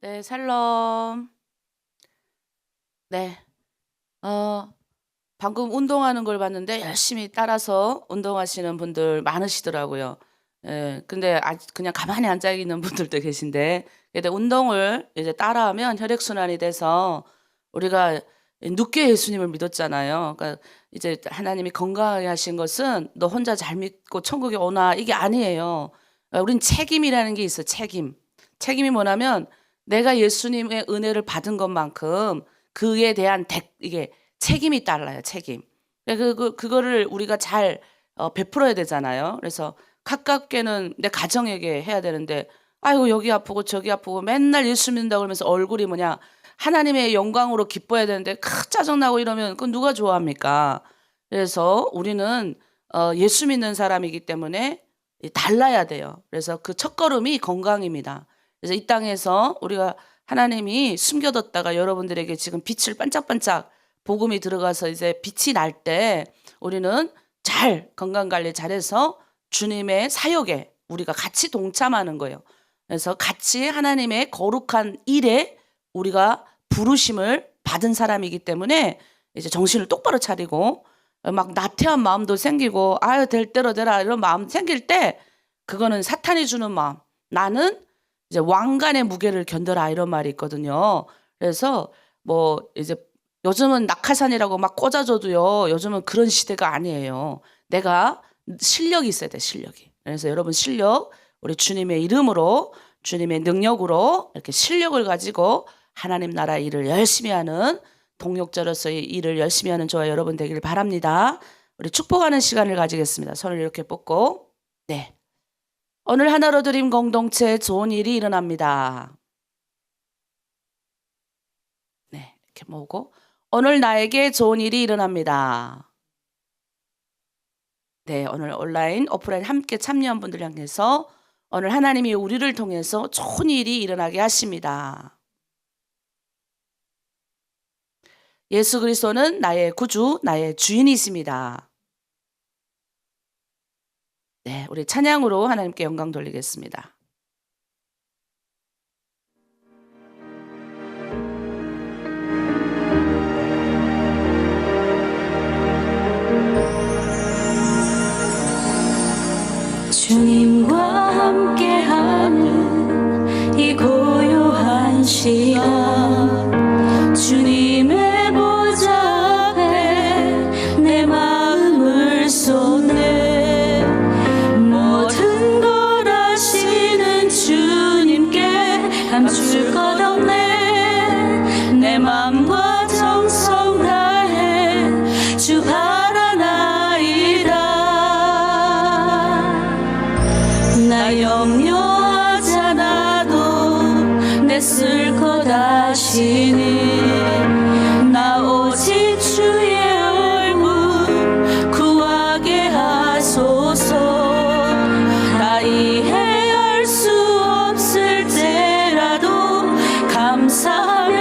네, 샬롬. 네, 어, 방금 운동하는 걸 봤는데 열심히 따라서 운동하시는 분들 많으시더라고요. 예, 근데 그냥 가만히 앉아 있는 분들도 계신데, 근데 운동을 이제 따라하면 혈액순환이 돼서 우리가 늦게 예수님을 믿었잖아요. 그러니까 이제 하나님이 건강하게 하신 것은 너 혼자 잘 믿고 천국에 오나 이게 아니에요. 우린 책임이라는 게 있어, 책임. 책임이 뭐냐면 내가 예수님의 은혜를 받은 것만큼 그에 대한 이게 책임이 달라요, 책임. 그거를 우리가 잘 베풀어야 되잖아요. 그래서 가깝게는 내 가정에게 해야 되는데, 아이고, 여기 아프고 저기 아프고 맨날 예수 믿는다고 그러면서 얼굴이 뭐냐, 하나님의 영광으로 기뻐야 되는데, 짜증나고 이러면 그건 누가 좋아합니까? 그래서 우리는 예수 믿는 사람이기 때문에 달라야 돼요. 그래서 그 첫걸음이 건강입니다. 그래서 이 땅에서 우리가 하나님이 숨겨뒀다가 여러분들에게 지금 빛을 반짝반짝 복음이 들어가서 이제 빛이 날 때 우리는 잘 건강관리 잘해서 주님의 사역에 우리가 같이 동참하는 거예요. 그래서 같이 하나님의 거룩한 일에 우리가 부르심을 받은 사람이기 때문에 이제 정신을 똑바로 차리고 막 나태한 마음도 생기고 아유 될 대로 되라 이런 마음 생길 때 그거는 사탄이 주는 마음. 나는 이제 왕관의 무게를 견뎌라 이런 말이 있거든요. 그래서 뭐 이제 요즘은 낙하산이라고 막 꽂아줘도요. 요즘은 그런 시대가 아니에요. 내가 실력이 있어야 돼, 실력이. 그래서 여러분 실력, 우리 주님의 이름으로, 주님의 능력으로 이렇게 실력을 가지고 하나님 나라 일을 열심히 하는 동역자로서의 일을 열심히 하는 저와 여러분 되기를 바랍니다. 우리 축복하는 시간을 가지겠습니다. 손을 이렇게 뻗고. 네. 오늘 하나로 드림 공동체에 좋은 일이 일어납니다. 네, 이렇게 모으고. 오늘 나에게 좋은 일이 일어납니다. 네, 오늘 온라인, 오프라인 함께 참여한 분들 향해서 오늘 하나님이 우리를 통해서 좋은 일이 일어나게 하십니다. 예수 그리스도는 나의 구주, 나의 주인이십니다. 네, 우리 찬양으로 하나님께 영광 돌리겠습니다. 주님과 함께하는 이 고요한 시간 주님의 보좌 앞에 내 마음을 쏟네 모든 걸 아시는 주님께 감출 것 없네 내 맘과 정성 다해 주 나 염려하지 않아도 내 쓸 것 아시니 나 오직 주의 얼굴 구하게 하소서 다 이해할 수 없을 때라도 감사하며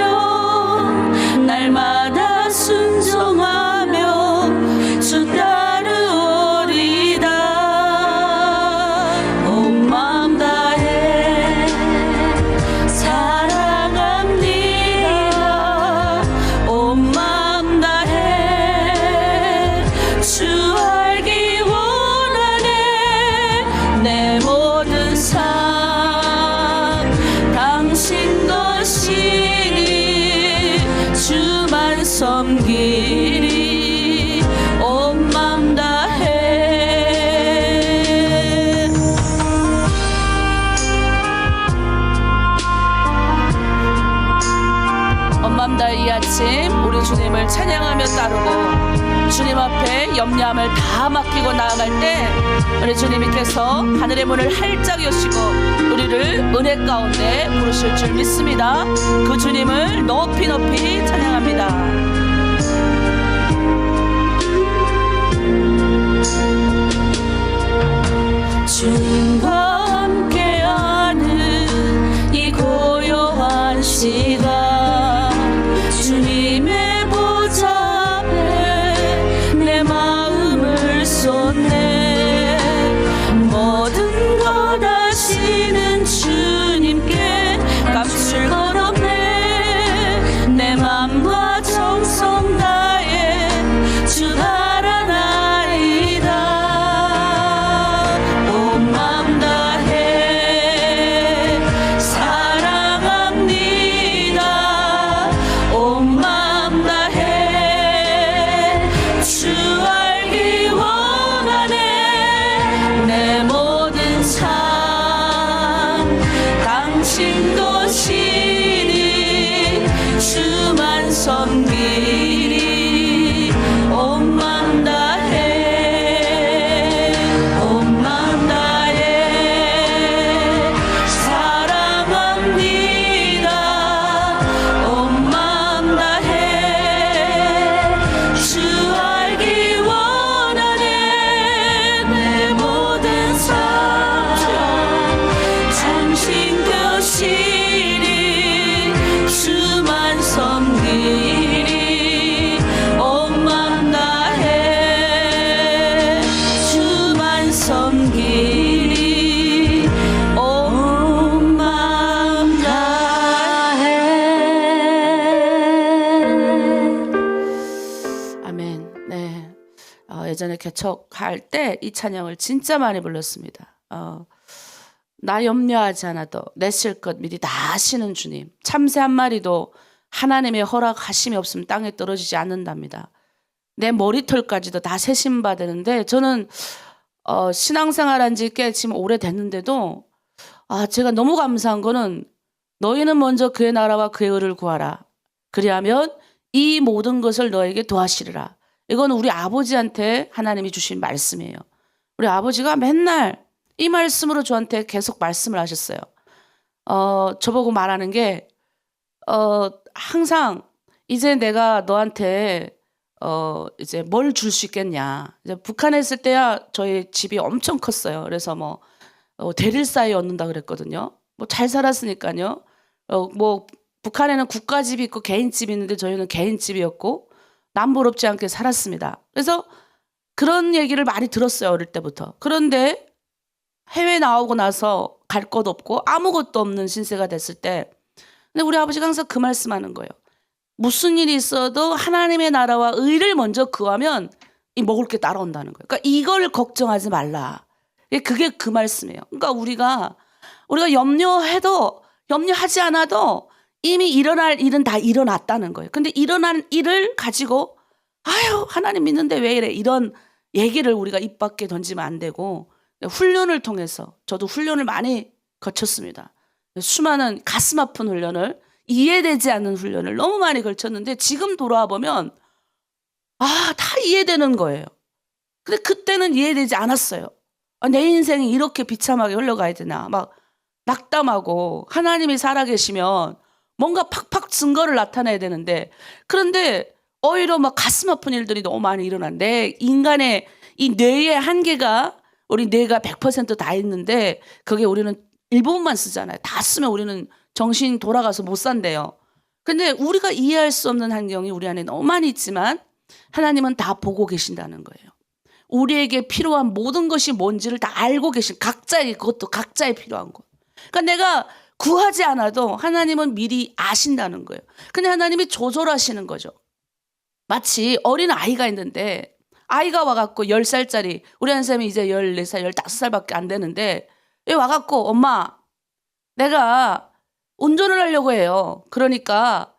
날마다 순종하며 주 섬기리 온 맘 다해 온 맘 다해 이 아침 우리 주님을 찬양하며 따르고 주님 앞에 염려함을 다 맡기고 나아갈 때 우리 주님께서 하늘의 문을 활짝 여시고 우리를 은혜 가운데 부르실 줄 믿습니다. 그 주님을 높이 높이 찬양합니다. 주님과 함께하는 이 고요한 시간 주님의 보좌 앞에 내 마음을 쏟네 모든 것 아시는 주님께 감출 것 교회 개척할 때 이 찬양을 진짜 많이 불렀습니다. 나 염려하지 않아도 내 실컷 미리 다 아시는 주님. 참새 한 마리도 하나님의 허락하심이 없으면 땅에 떨어지지 않는답니다. 내 머리털까지도 다 세심받았는데 저는 신앙생활한 지 꽤 지금 오래됐는데도 제가 너무 감사한 거는 너희는 먼저 그의 나라와 그의 의를 구하라. 그리하면 이 모든 것을 너에게 더하시리라. 이건 우리 아버지한테 하나님이 주신 말씀이에요. 우리 아버지가 맨날 이 말씀으로 저한테 계속 말씀을 하셨어요. 저보고 말하는 게 항상 이제 내가 너한테 이제 뭘 줄 수 있겠냐. 이제 북한에 있을 때야 저희 집이 엄청 컸어요. 그래서 뭐 대릴 사이 얻는다 그랬거든요. 뭐 잘 살았으니까요. 뭐 북한에는 국가집이 있고 개인집이 있는데 저희는 개인집이었고 남부럽지 않게 살았습니다. 그래서 그런 얘기를 많이 들었어요. 어릴 때부터. 그런데 해외 나오고 나서 갈 곳 없고 아무것도 없는 신세가 됐을 때 근데 우리 아버지가 항상 그 말씀하는 거예요. 무슨 일이 있어도 하나님의 나라와 의를 먼저 구하면 이 먹을 게 따라온다는 거예요. 그러니까 이걸 걱정하지 말라. 그게 그 말씀이에요. 그러니까 우리가 염려하지 않아도 이미 일어날 일은 다 일어났다는 거예요. 근데 일어난 일을 가지고 하나님 믿는데 왜 이래 이런 얘기를 우리가 입 밖에 던지면 안 되고 훈련을 통해서 저도 훈련을 많이 거쳤습니다. 수많은 가슴 아픈 훈련을 이해되지 않는 훈련을 너무 많이 걸쳤는데 지금 돌아와 보면 다 이해되는 거예요. 근데 그때는 이해되지 않았어요. 내 인생이 이렇게 비참하게 흘러가야 되나 막 낙담하고 하나님이 살아계시면 뭔가 팍팍 증거를 나타내야 되는데 그런데 오히려 막 가슴 아픈 일들이 너무 많이 일어난데 인간의 이 뇌의 한계가 우리 뇌가 100%다 있는데 그게 우리는 일부분만 쓰잖아요. 다 쓰면 우리는 정신 돌아가서 못 산대요. 근데 우리가 이해할 수 없는 환경이 우리 안에 너무 많이 있지만 하나님은 다 보고 계신다는 거예요. 우리에게 필요한 모든 것이 뭔지를 다 알고 계신 그것도 각자에 필요한 거. 그러니까 내가 구하지 않아도 하나님은 미리 아신다는 거예요. 근데 하나님이 조절하시는 거죠. 마치 어린 아이가 있는데 아이가 와갖고 10살짜리 우리 한쌤이 이제 14살, 15살밖에 안 되는데 와갖고 엄마 내가 운전을 하려고 해요. 그러니까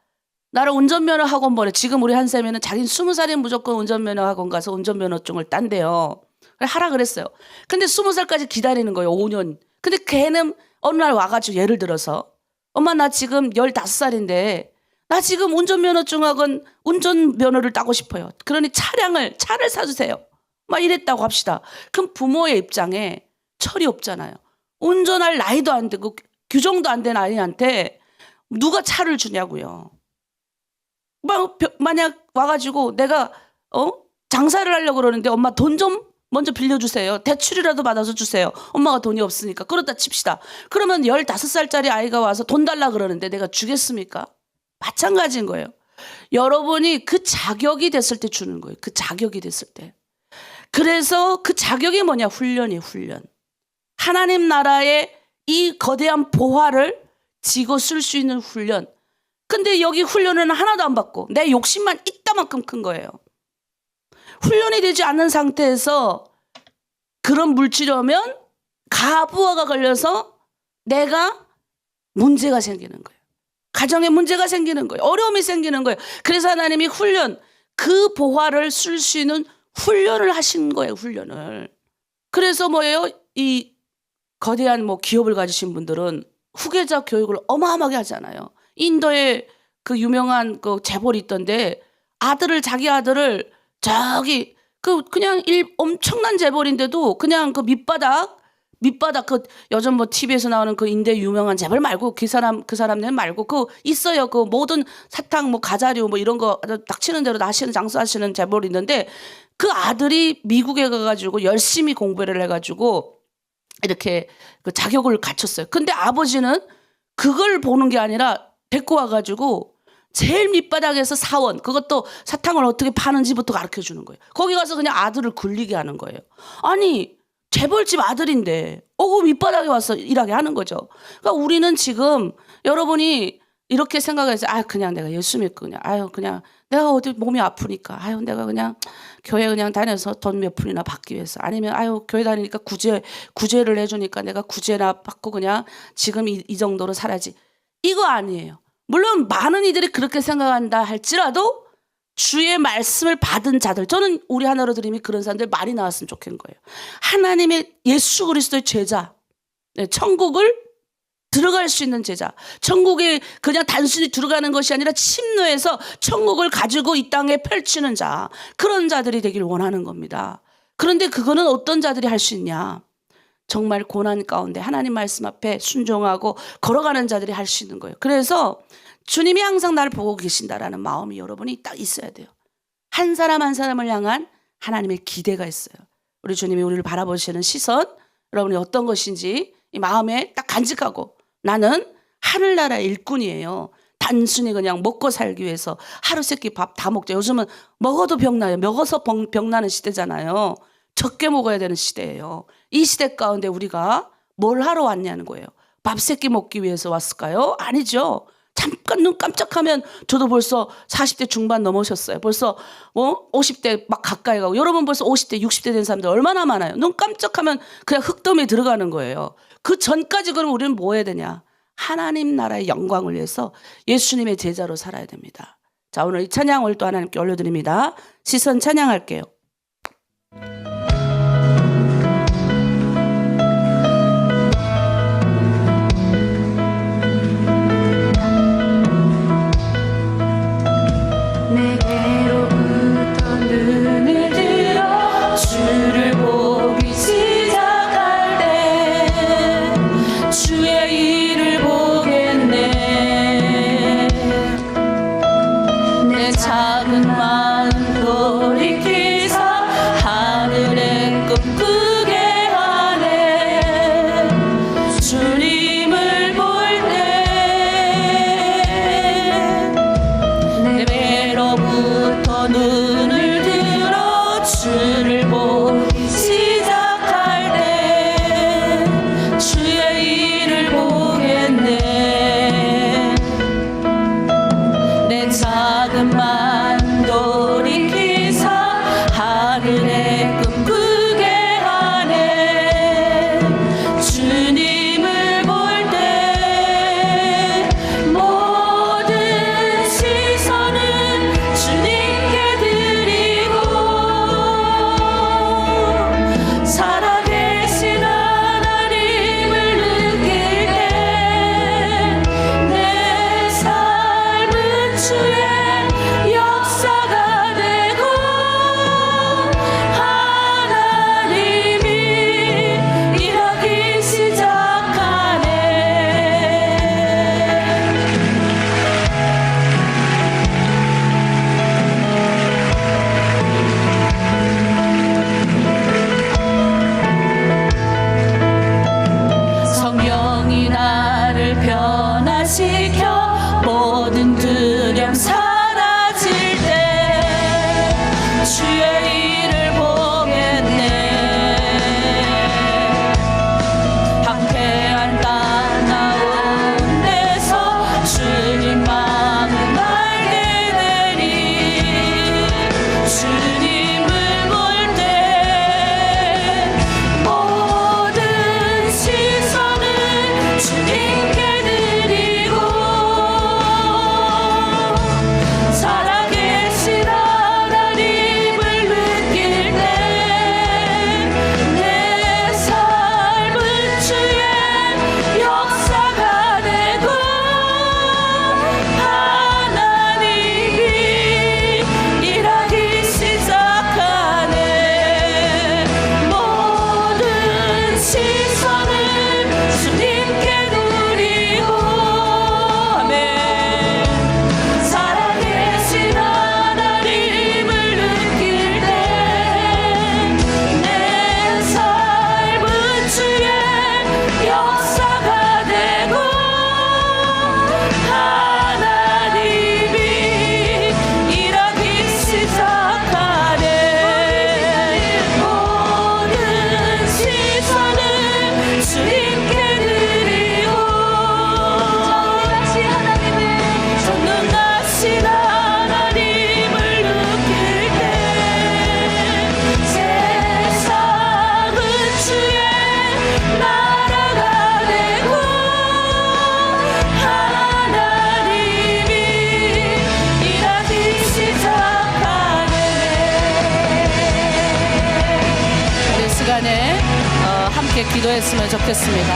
나를 운전면허 학원 보내. 지금 우리 한쌤이는 자기는 20살이면 무조건 운전면허 학원 가서 운전면허증을 딴대요. 하라 그랬어요. 근데 20살까지 기다리는 거예요. 5년. 근데 걔는 어느 날 와가지고 예를 들어서 엄마 나 지금 15살인데 나 지금 운전면허증 학원 운전면허를 따고 싶어요. 그러니 차를 사주세요. 막 이랬다고 합시다. 그럼 부모의 입장에 철이 없잖아요. 운전할 나이도 안 되고 규정도 안 된 아이한테 누가 차를 주냐고요. 만약 와가지고 내가 장사를 하려고 그러는데 엄마 돈 좀 먼저 빌려주세요. 대출이라도 받아서 주세요. 엄마가 돈이 없으니까. 그렇다 칩시다. 그러면 15살짜리 아이가 와서 돈 달라 그러는데 내가 주겠습니까? 마찬가지인 거예요. 여러분이 그 자격이 됐을 때 주는 거예요. 그 자격이 됐을 때. 그래서 그 자격이 뭐냐? 훈련이에요. 훈련. 하나님 나라의 이 거대한 보화를 쥐고 쓸 수 있는 훈련. 근데 여기 훈련은 하나도 안 받고 내 욕심만 이따만큼 큰 거예요. 훈련이 되지 않는 상태에서 그런 물질이면 가부화가 걸려서 내가 문제가 생기는 거예요. 가정에 문제가 생기는 거예요. 어려움이 생기는 거예요. 그래서 하나님이 훈련, 그 보화를 쓸 수 있는 훈련을 하신 거예요. 훈련을. 그래서 뭐예요? 이 거대한 기업을 가지신 분들은 후계자 교육을 어마어마하게 하잖아요. 인도에 그 유명한 그 재벌이 있던데 자기 아들을 저기 그냥 엄청난 재벌인데도 그냥 그 밑바닥 그 요즘 TV에서 나오는 그 인대 유명한 재벌 말고 그 사람네 말고 있어요. 그 모든 사탕 가자류 이런 거 닥치는 대로 하시는 장수하시는 재벌이 있는데 그 아들이 미국에 가가지고 열심히 공부를 해가지고 이렇게 그 자격을 갖췄어요. 근데 아버지는 그걸 보는 게 아니라 데리고 와가지고 제일 밑바닥에서 사원, 그것도 사탕을 어떻게 파는지부터 가르쳐 주는 거예요. 거기 가서 그냥 아들을 굴리게 하는 거예요. 아니 재벌집 아들인데 그 밑바닥에 와서 일하게 하는 거죠. 그러니까 우리는 지금 여러분이 이렇게 생각해서 그냥 내가 예수 믿고 그냥 그냥 내가 어디 몸이 아프니까 내가 그냥 교회 그냥 다녀서 돈 몇 푼이나 받기 위해서 아니면 교회 다니니까 구제를 해주니까 내가 구제나 받고 그냥 지금 이 정도로 살아야지. 이거 아니에요. 물론 많은 이들이 그렇게 생각한다 할지라도 주의 말씀을 받은 자들, 저는 우리 하나로 드림이 그런 사람들 많이 나왔으면 좋겠는 거예요. 하나님의 예수 그리스도의 제자, 천국을 들어갈 수 있는 제자, 천국에 그냥 단순히 들어가는 것이 아니라 침노해서 천국을 가지고 이 땅에 펼치는 자, 그런 자들이 되길 원하는 겁니다. 그런데 그거는 어떤 자들이 할 수 있냐? 정말 고난 가운데 하나님 말씀 앞에 순종하고 걸어가는 자들이 할 수 있는 거예요. 그래서 주님이 항상 나를 보고 계신다라는 마음이 여러분이 딱 있어야 돼요. 한 사람 한 사람을 향한 하나님의 기대가 있어요. 우리 주님이 우리를 바라보시는 시선, 여러분이 어떤 것인지 이 마음에 딱 간직하고, 나는 하늘나라의 일꾼이에요. 단순히 그냥 먹고 살기 위해서 하루 세끼 밥 다 먹자. 요즘은 먹어도 병나요. 먹어서 병나는 시대잖아요. 적게 먹어야 되는 시대예요. 이 시대 가운데 우리가 뭘 하러 왔냐는 거예요. 밥 세끼 먹기 위해서 왔을까요? 아니죠. 잠깐 눈 깜짝하면 저도 벌써 40대 중반 넘으셨어요. 벌써 50대 막 가까이 가고, 여러분 벌써 50대 60대 된 사람들 얼마나 많아요. 눈 깜짝하면 그냥 흙더미에 들어가는 거예요. 그 전까지 그럼 우리는 뭐 해야 되냐? 하나님 나라의 영광을 위해서 예수님의 제자로 살아야 됩니다. 자, 오늘 이 찬양을 또 하나님께 올려드립니다. 시선 찬양할게요. 내게로부터 눈을 들어 주를 보기 시작할 때 주의 일을 보겠네. 내 작은 마음 돌이키사 기도했으면 좋겠습니다.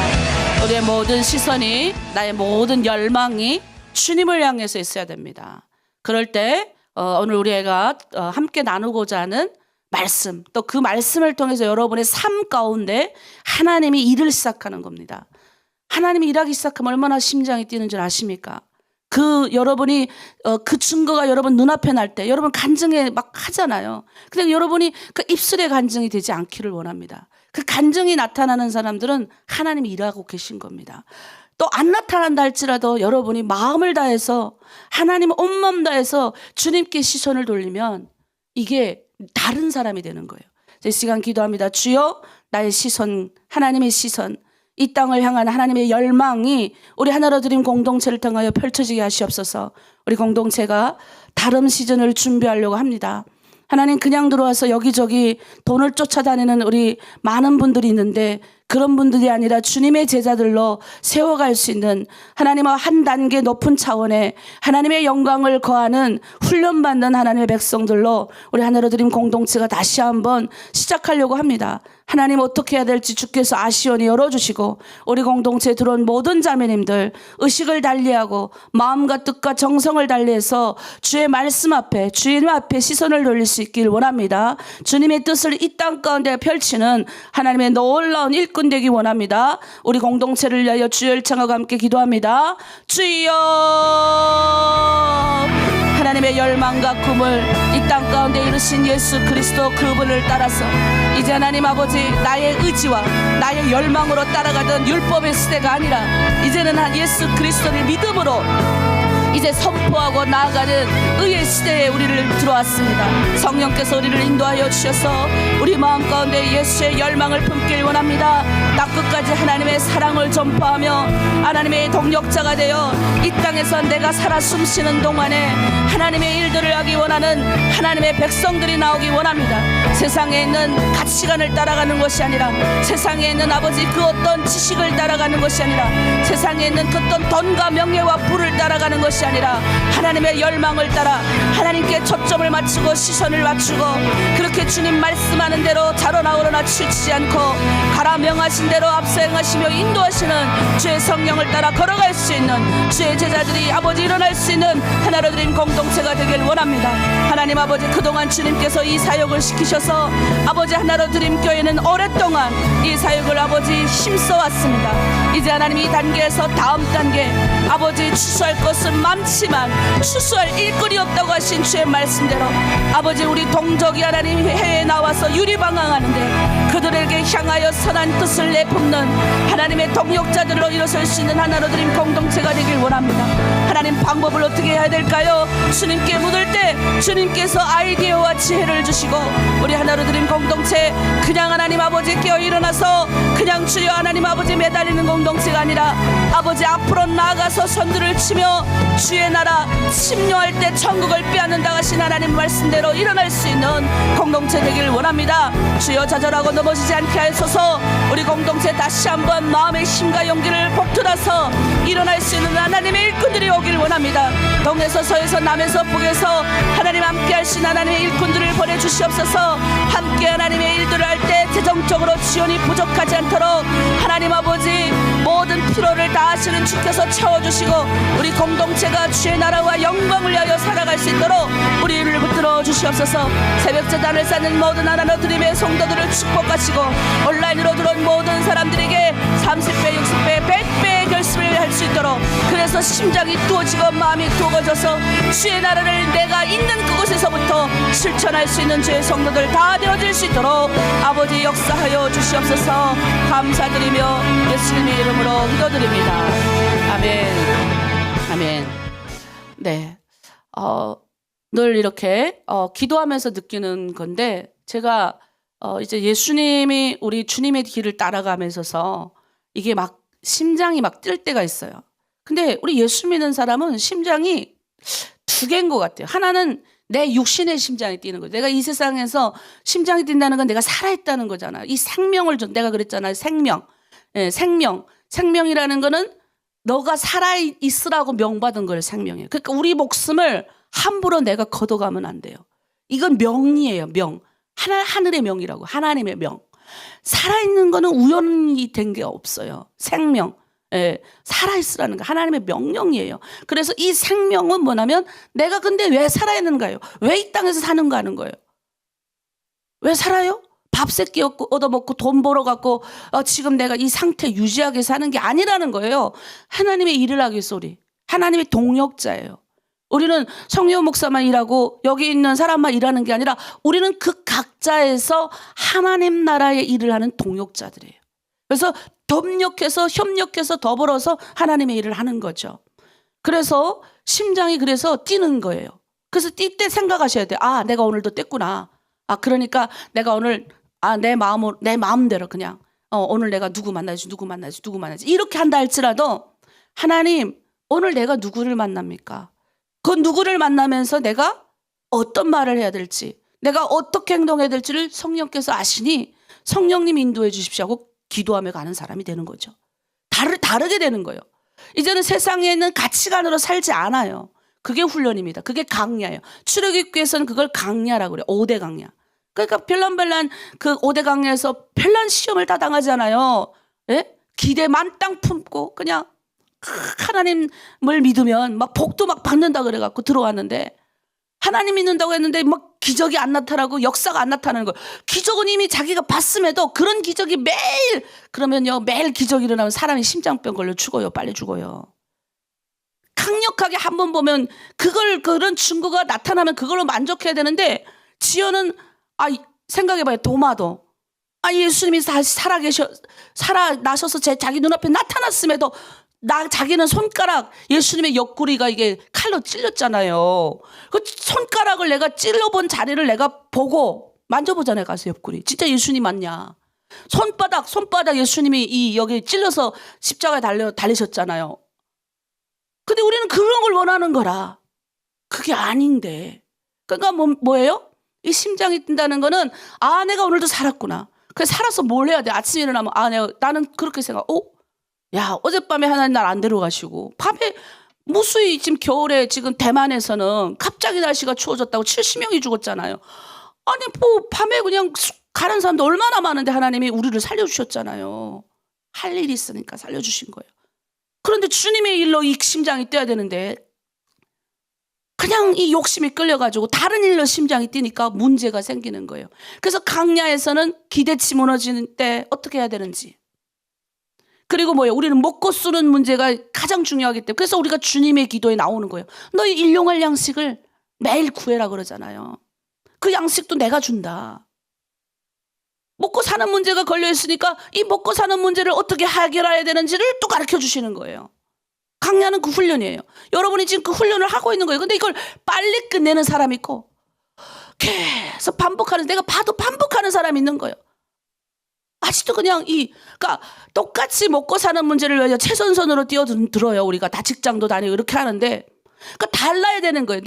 우리의 모든 시선이, 나의 모든 열망이 주님을 향해서 있어야 됩니다. 그럴 때 오늘 우리가 함께 나누고자 하는 말씀, 또 그 말씀을 통해서 여러분의 삶 가운데 하나님이 일을 시작하는 겁니다. 하나님이 일하기 시작하면 얼마나 심장이 뛰는 줄 아십니까? 여러분이 그 증거가 여러분 눈앞에 날 때 여러분 간증에 막 하잖아요. 근데 여러분이 그 입술의 간증이 되지 않기를 원합니다. 그 간증이 나타나는 사람들은 하나님이 일하고 계신 겁니다. 또 안 나타난다 할지라도 여러분이 마음을 다해서 하나님 온마음 다해서 주님께 시선을 돌리면 이게 다른 사람이 되는 거예요. 이 시간 기도합니다. 주여, 나의 시선, 하나님의 시선, 이 땅을 향한 하나님의 열망이 우리 하나로 드림 공동체를 통하여 펼쳐지게 하시옵소서. 우리 공동체가 다름 시즌을 준비하려고 합니다. 하나님, 그냥 들어와서 여기저기 돈을 쫓아다니는 우리 많은 분들이 있는데 그런 분들이 아니라 주님의 제자들로 세워갈 수 있는, 하나님과 한 단계 높은 차원의 하나님의 영광을 거하는 훈련받는 하나님의 백성들로 우리 하나로 드림 공동체가 다시 한번 시작하려고 합니다. 하나님, 어떻게 해야 될지 주께서 아시오니 열어주시고 우리 공동체에 들어온 모든 자매님들 의식을 달리하고 마음과 뜻과 정성을 달리해서 주의 말씀 앞에, 주님 앞에 시선을 돌릴 수 있길 원합니다. 주님의 뜻을 이 땅 가운데 펼치는 하나님의 놀라운 일꾼 되기 원합니다. 우리 공동체를 위하여 주여 일창하고 함께 기도합니다. 주여, 하나님의 열망과 꿈을 이 땅 가운데 이루신 예수 그리스도 그분을 따라서 이제 하나님 아버지, 나의 의지와 나의 열망으로 따라가던 율법의 시대가 아니라 이제는 예수 그리스도를 믿음으로 이제 선포하고 나아가는 의의 시대에 우리를 들어왔습니다. 성령께서 우리를 인도하여 주셔서 우리 마음 가운데 예수의 열망을 품길 원합니다. 땅끝까지 하나님의 사랑을 전파하며 하나님의 동력자가 되어 이 땅에서 내가 살아 숨쉬는 동안에 하나님의 일들을 하기 원하는 하나님의 백성들이 나오기 원합니다. 세상에 있는 가치관을 따라가는 것이 아니라, 세상에 있는 아버지 그 어떤 지식을 따라가는 것이 아니라, 세상에 있는 그 어떤 돈과 명예와 부를 따라가는 것이 아니라 하나님의 열망을 따라 하나님께 초점을 맞추고 시선을 맞추고 그렇게 주님 말씀하는 대로 자로나 우러나 치우치지 않고 가라 명하신 대로 앞서 행하시며 인도하시는 주의 성령을 따라 걸어갈 수 있는 주의 제자들이 아버지 일어날 수 있는 하나로 드린 공동체가 되길 원합니다. 하나님 아버지, 그동안 주님께서 이 사역을 시키셔서 아버지 하나로 드림 교회는 오랫동안 이 사역을 아버지 힘써왔습니다. 이제 하나님 이 단계에서 다음 단계 아버지 추수할 것은 많지만 추수할 일거리 없다고 하신 주의 말씀대로 아버지 우리 동족이 하나님 해외에 나와서 유리방황하는데 그들에게 향하여 선한 뜻을 내뿜는 하나님의 동역자들로 일어설 수 있는 하나로 드림 공동체가 되길 원합니다. 하나님, 방법을 어떻게 해야 될까요? 주님께 묻을 때 주님께서 아이디어와 지혜를 주시고 우리 하나로 드림 공동체 그냥 하나님 아버지 깨어 일어나서 그냥 주여 하나님 아버지 매달리는 공동체가 아니라 아버지 앞으로 나아가서 선두를 치며 주의 나라 침노할 때 천국을 빼앗는다 하신 하나님 말씀대로 일어날 수 있는 공동체 되길 원합니다. 주여, 좌절하고 넘어지지 않게 하소서. 우리 공동체 다시 한번 마음의 힘과 용기를 복돋아서 일어날 수 있는 하나님의 일꾼들이 오길 원합니다. 동에서 서에서 남에서 북에서 하나님 함께 하신 하나님의 일꾼들을 보내주시옵소서. 함께 하나님의 일들을 할 때 재정적으로 지원이 부족하지 않도록 하나님 아버지 모든 필요를 다 하시는 주께서 채워주시고 우리 공동체가 주의 나라와 영광을 위하여 살아갈 수 있도록 우리를 붙들어 주시옵소서. 새벽 제단을 쌓는 모든 하나로 드림의 성도들을 축복하시고 온라인으로 들어온 모든 사람들에게 30배, 60배, 100배의 결심을 할 수 있도록, 그래서 심장이 뜨거워지고 마음이 뜨거워져서 주의 나라를 내가 있는 그곳에서부터 실천할 수 있는 주의 성도들 다 되어질 수 있도록 아버지 역사하여 주시옵소서. 감사드리며 예수님의 이름으로 기도드립니다. 아멘. 아멘. 네. 늘 이렇게 기도하면서 느끼는 건데, 제가 이제 예수님이 우리 주님의 길을 따라가면서 이게 막 심장이 막 뛸 때가 있어요. 근데 우리 예수 믿는 사람은 심장이 두 개인 것 같아요. 하나는 내 육신의 심장이 뛰는 거죠. 내가 이 세상에서 심장이 뛴다는 건 내가 살아있다는 거잖아요. 이 생명을 내가 그랬잖아요. 생명. 예, 생명. 생명이라는 거는 너가 살아있으라고 명받은 거예요. 생명이에요. 그러니까 우리 목숨을 함부로 내가 걷어가면 안 돼요. 이건 명이에요. 명. 하늘의 명이라고. 하나님의 명. 살아있는 거는 우연이 된 게 없어요. 생명. 예, 살아있으라는 거 하나님의 명령이에요. 그래서 이 생명은 뭐냐면 내가 근데 왜 살아있는가요? 왜 이 땅에서 사는가 하는 거예요. 왜 살아요? 밥 세끼 얻어먹고 돈 벌어갖고 지금 내가 이 상태 유지하게 사는 게 아니라는 거예요. 하나님의 일을 하기 위해서 우리 하나님의 동역자예요. 우리는 성령 목사만 일하고 여기 있는 사람만 일하는 게 아니라 우리는 그 각자에서 하나님 나라의 일을 하는 동역자들이에요. 그래서 협력해서 더불어서 하나님의 일을 하는 거죠. 그래서 심장이 그래서 뛰는 거예요. 그래서 뛸 때 생각하셔야 돼요. 아, 내가 오늘도 뗐구나. 아, 그러니까 내가 오늘 내 마음대로 그냥 오늘 내가 누구 만나야지 이렇게 한다 할지라도 하나님 오늘 내가 누구를 만납니까? 그 누구를 만나면서 내가 어떤 말을 해야 될지 내가 어떻게 행동해야 될지를 성령께서 아시니 성령님 인도해 주십시오 하고 기도하며 가는 사람이 되는 거죠. 다르게 되는 거예요. 이제는 세상에 있는 가치관으로 살지 않아요. 그게 훈련입니다. 그게 강야예요. 출애굽기에서는 그걸 강야라고 그래요. 5대 강야. 그러니까 별난별난 그 5대 강야에서 별난 시험을 다 당하잖아요. 예? 기대 만땅 품고 그냥 하나님을 믿으면 막 복도 막 받는다 그래갖고 들어왔는데 하나님 믿는다고 했는데 막 기적이 안 나타나고 역사가 안 나타나는 거예요. 기적은 이미 자기가 봤음에도 그런 기적이 매일 기적이 일어나면 사람이 심장병 걸려 죽어요. 빨리 죽어요. 강력하게 한번 보면 그런 증거가 나타나면 그걸로 만족해야 되는데 지연은 생각해봐요. 도마도 예수님이 다시 살아나셔서 자기 눈앞에 나타났음에도 자기는 손가락 예수님의 옆구리가 이게 칼로 찔렸잖아요. 그 손가락을 내가 찔러본 자리를 내가 보고 만져보잖아요. 가서 옆구리 진짜 예수님 맞냐. 손바닥 예수님이 여기 찔러서 십자가에 달리셨잖아요. 근데 우리는 그런 걸 원하는 거라. 그게 아닌데. 그러니까 뭐예요? 이 심장이 뛴다는 거는 내가 오늘도 살았구나. 그래서 살아서 뭘 해야 돼? 아침에 일어나면 나는 그렇게 생각. 야, 어젯밤에 하나님 날 안 데려가시고 밤에 무수히 지금 겨울에 지금 대만에서는 갑자기 날씨가 추워졌다고 70명이 죽었잖아요. 아니 뭐 밤에 그냥 가는 사람도 얼마나 많은데 하나님이 우리를 살려주셨잖아요. 할 일이 있으니까 살려주신 거예요. 그런데 주님의 일로 이 심장이 뛰어야 되는데 그냥 이 욕심이 끌려가지고 다른 일로 심장이 뛰니까 문제가 생기는 거예요. 그래서 강야에서는 기대치 무너지는 때 어떻게 해야 되는지 그리고 우리는 먹고 쓰는 문제가 가장 중요하기 때문에 그래서 우리가 주님의 기도에 나오는 거예요. 너희 일용할 양식을 매일 구해라 그러잖아요. 그 양식도 내가 준다. 먹고 사는 문제가 걸려있으니까 이 먹고 사는 문제를 어떻게 해결해야 되는지를 또 가르쳐 주시는 거예요. 강야는 그 훈련이에요. 여러분이 지금 그 훈련을 하고 있는 거예요. 근데 이걸 빨리 끝내는 사람이 있고 계속 내가 봐도 반복하는 사람이 있는 거예요. 아직도 그냥 그러니까 똑같이 먹고 사는 문제를 위해서 최선선으로 뛰어들어요. 우리가 다 직장도 다니고 이렇게 하는데 그러니까 달라야 되는 거예요.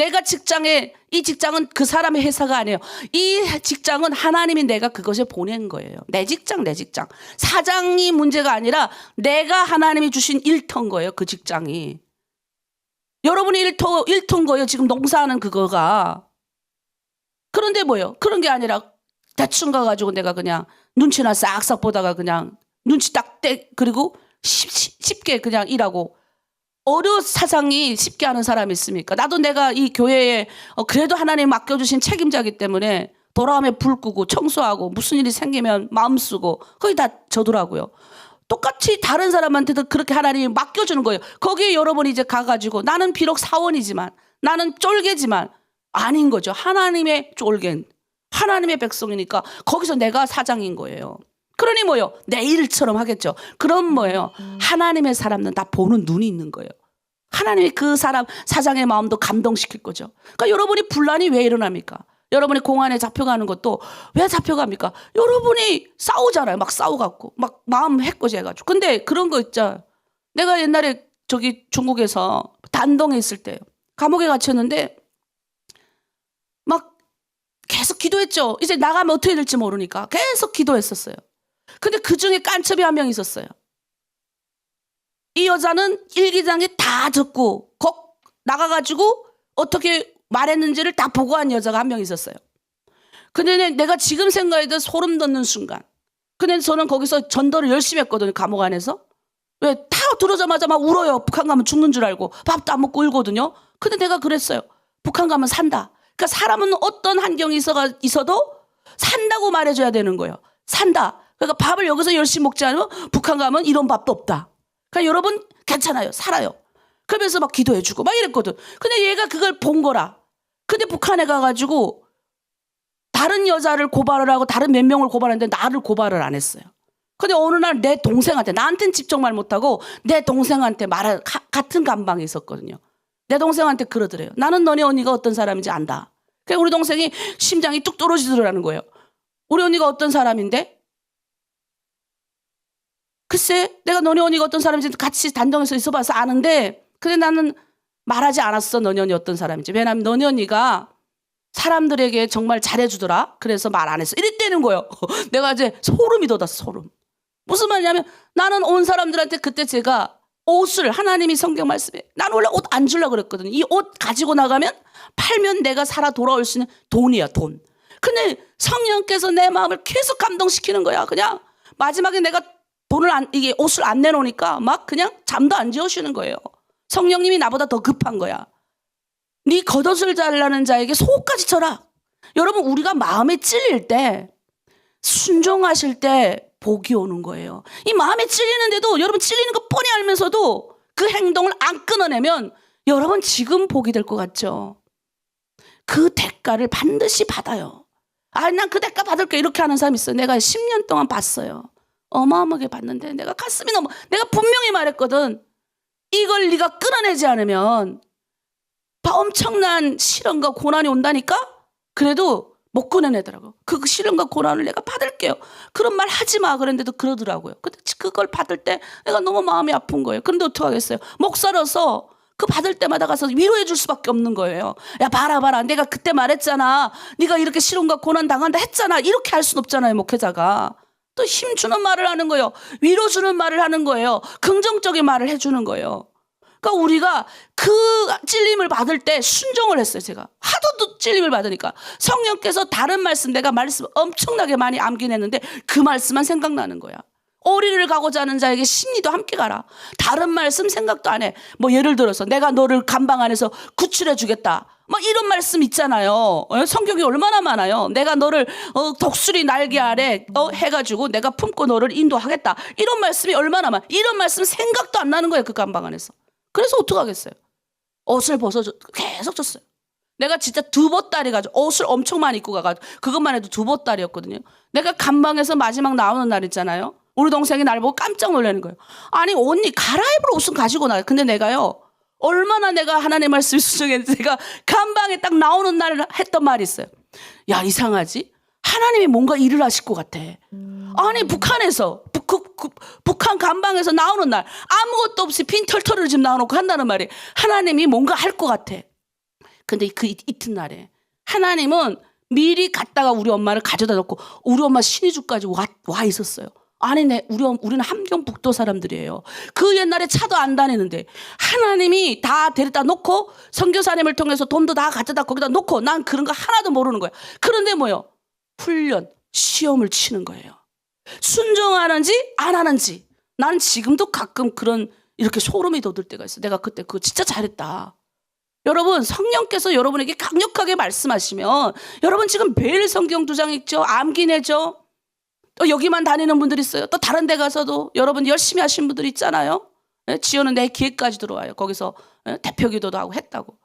이 직장은 그 사람의 회사가 아니에요. 이 직장은 하나님이 내가 그것을 보낸 거예요. 내 직장. 사장이 문제가 아니라 내가 하나님이 주신 일터인 거예요. 그 직장이. 여러분이 일터인 거예요. 지금 농사하는 그거가. 그런데 그런 게 아니라 대충 가가지고 내가 그냥 눈치나 싹싹 보다가 그냥 눈치 그리고 쉽게 그냥 일하고 사장이 쉽게 하는 사람이 있습니까? 나도 내가 이 교회에 그래도 하나님 맡겨주신 책임자이기 때문에 돌아오면 불 끄고 청소하고 무슨 일이 생기면 마음 쓰고 거의 다 저더라고요. 똑같이 다른 사람한테도 그렇게 하나님이 맡겨주는 거예요. 거기에 여러분이 이제 가가지고 나는 비록 사원이지만 나는 쫄개지만 아닌 거죠. 하나님의 쫄개는 하나님의 백성이니까 거기서 내가 사장인 거예요. 그러니 내 일처럼 하겠죠. 그럼 하나님의 사람은 다 보는 눈이 있는 거예요. 하나님이 그 사람 사장의 마음도 감동시킬 거죠. 그러니까 여러분이 분란이 왜 일어납니까? 여러분이 공안에 잡혀가는 것도 왜 잡혀갑니까? 여러분이 싸우잖아요. 막 싸워갖고 막 마음 해코지 해가지고. 근데 그런 거 있죠. 내가 옛날에 중국에서 단동에 있을 때 감옥에 갇혔는데 막 계속 기도했죠. 이제 나가면 어떻게 될지 모르니까 계속 기도했었어요. 근데 그 중에 깐첩이 한 명 있었어요. 이 여자는 일기장에 다 듣고 나가가지고 어떻게 말했는지를 다 보고한 여자가 한 명 있었어요. 근데 내가 지금 생각해도 소름 돋는 순간 근데 저는 거기서 전도를 열심히 했거든요. 감옥 안에서. 왜 다 들어오자마자 막 울어요. 북한 가면 죽는 줄 알고 밥도 안 먹고 울거든요. 근데 내가 그랬어요. 북한 가면 산다. 그러니까 사람은 어떤 환경이 있어도 산다고 말해줘야 되는 거예요. 산다. 그러니까 밥을 여기서 열심히 먹지 않으면 북한 가면 이런 밥도 없다. 그러니까 여러분 괜찮아요. 살아요. 그러면서 막 기도해주고 막 이랬거든. 근데 얘가 그걸 본 거라. 근데 북한에 가가지고 다른 여자를 고발을 하고 다른 몇 명을 고발했는데 나를 고발을 안 했어요. 근데 어느 날 내 동생한테, 나한테는 직접 말 못하고 내 동생한테 같은 감방에 있었거든요. 내 동생한테 그러더래요. 나는 너네 언니가 어떤 사람인지 안다. 그러니까 우리 동생이 심장이 뚝 떨어지더라는 거예요. 우리 언니가 어떤 사람인데? 글쎄, 내가 너네 언니가 어떤 사람인지 같이 단정해서 있어봐서 아는데, 근데 나는 말하지 않았어. 너네 언니 어떤 사람인지. 왜냐하면 너네 언니가 사람들에게 정말 잘해주더라. 그래서 말 안 했어. 이랬다는 거예요. 내가 이제 소름이 돋았어. 소름. 무슨 말이냐면 나는 온 사람들한테 그때 제가 옷을, 하나님이 성경 말씀에, 난 원래 옷 안 주려고 그랬거든요. 이 옷 가지고 나가면 팔면 내가 살아 돌아올 수 있는 돈이야, 돈. 근데 성령께서 내 마음을 계속 감동시키는 거야. 그냥 마지막에 내가 이게 옷을 안 내놓으니까 막 그냥 잠도 안 지어주는 거예요. 성령님이 나보다 더 급한 거야. 네 겉옷을 잘라는 자에게 속옷까지 쳐라. 여러분, 우리가 마음에 찔릴 때, 순종하실 때 복이 오는 거예요. 이 마음에 찔리는데도, 여러분 찔리는 거 뻔히 알면서도 그 행동을 안 끊어내면 여러분 지금 복이 될 것 같죠? 그 대가를 반드시 받아요. 아, 난 그 대가 받을게 이렇게 하는 사람이 있어요. 내가 10년 동안 봤어요. 어마어마하게 봤는데 내가 가슴이 너무, 내가 분명히 말했거든. 이걸 네가 끊어내지 않으면 엄청난 시련과 고난이 온다니까? 그래도 못 끊어내더라고. 그 시련과 고난을 내가 받을게요. 그런 말 하지 마. 그랬는데도 그러더라고요. 근데 그걸 받을 때 내가 너무 마음이 아픈 거예요. 그런데 어떡하겠어요. 목사로서 그 받을 때마다 가서 위로해 줄 수밖에 없는 거예요. 야, 봐라. 내가 그때 말했잖아. 네가 이렇게 시련과 고난 당한다 했잖아. 이렇게 할 순 없잖아요, 목회자가. 또 힘주는 말을 하는 거예요. 위로 주는 말을 하는 거예요. 긍정적인 말을 해주는 거예요. 그러니까 우리가 그 찔림을 받을 때 순종을 했어요. 제가 하도 찔림을 받으니까 성령께서 다른 말씀, 내가 말씀 엄청나게 많이 암긴 했는데 그 말씀만 생각나는 거야. 오리를 가고자 하는 자에게 심리도 함께 가라. 다른 말씀 생각도 안 해. 뭐 예를 들어서 내가 너를 감방 안에서 구출해 주겠다. 뭐 이런 말씀 있잖아요. 성경이 얼마나 많아요. 내가 너를 독수리 날개 아래 해가지고 내가 품고 너를 인도하겠다. 이런 말씀이 얼마나 많아. 이런 말씀 생각도 안 나는 거예요. 그 감방 안에서. 그래서 어떡하겠어요. 옷을 벗어줘. 계속 줬어요. 내가 진짜 두보따리 가지고 옷을 엄청 많이 입고 가가지고 그것만 해도 두보따리였거든요. 내가 감방에서 마지막 나오는 날 있잖아요. 우리 동생이 날 보고 깜짝 놀라는 거예요. 아니, 언니 갈아입을 옷은 가지고 나요. 근데 내가요, 얼마나 내가 하나님의 말씀을 수정했는지 제가 감방에 딱 나오는 날 했던 말이 있어요. 야, 이상하지? 하나님이 뭔가 일을 하실 것 같아. 아니, 북한에서 북한 감방에서 나오는 날 아무것도 없이 빈털터리를 지금 나와놓고 한다는 말이 하나님이 뭔가 할 것 같아. 근데 그 이튿날에 하나님은 미리 갔다가 우리 엄마를 가져다 놓고 우리 엄마 신의주까지 와 있었어요. 아니, 우리는 함경북도 사람들이에요. 그 옛날에 차도 안 다니는데 하나님이 다 데려다 놓고 선교사님을 통해서 돈도 다 가져다 거기다 놓고 난 그런 거 하나도 모르는 거야. 그런데 뭐요? 훈련, 시험을 치는 거예요. 순종하는지 안 하는지. 난 지금도 가끔 이렇게 소름이 돋을 때가 있어. 내가 그때 그거 진짜 잘했다. 여러분, 성령께서 여러분에게 강력하게 말씀하시면 여러분 지금 매일 성경 2장 읽죠. 암기 내죠. 또 여기만 다니는 분들 있어요. 또 다른 데 가서도 여러분 열심히 하신 분들 있잖아요. 지연은 내 기회까지 들어와요. 거기서 대표 기도도 하고 했다고.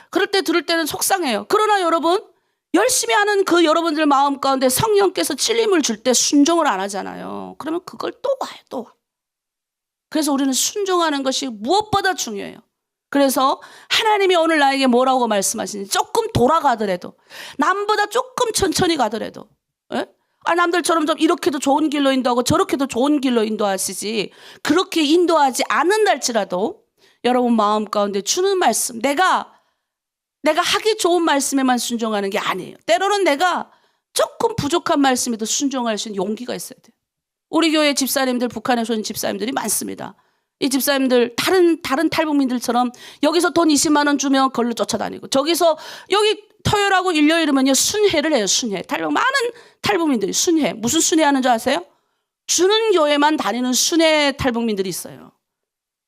그럴 때 들을 때는 속상해요. 그러나 여러분, 열심히 하는 그 여러분들 마음 가운데 성령께서 찔림을 줄 때 순종을 안 하잖아요. 그러면 그걸 또 와요. 또 와. 그래서 우리는 순종하는 것이 무엇보다 중요해요. 그래서 하나님이 오늘 나에게 뭐라고 말씀하시는지 조금 돌아가더라도, 남보다 조금 천천히 가더라도, 남들처럼 좀 이렇게도 좋은 길로 인도하고 저렇게도 좋은 길로 인도하시지, 그렇게 인도하지 않는다 할지라도 여러분 마음 가운데 주는 말씀, 내가 하기 좋은 말씀에만 순종하는 게 아니에요. 때로는 내가 조금 부족한 말씀에도 순종할 수 있는 용기가 있어야 돼요. 우리 교회 집사님들, 북한에서 온 집사님들이 많습니다. 이 집사님들 다른 탈북민들처럼 여기서 돈 20만 원 주면 걸로 쫓아다니고, 저기서 여기 토요일하고 일요일이면요 순회를 해요. 순회. 많은 탈북민들이 순회. 무슨 순회 하는 줄 아세요? 주는 교회만 다니는 순회 탈북민들이 있어요.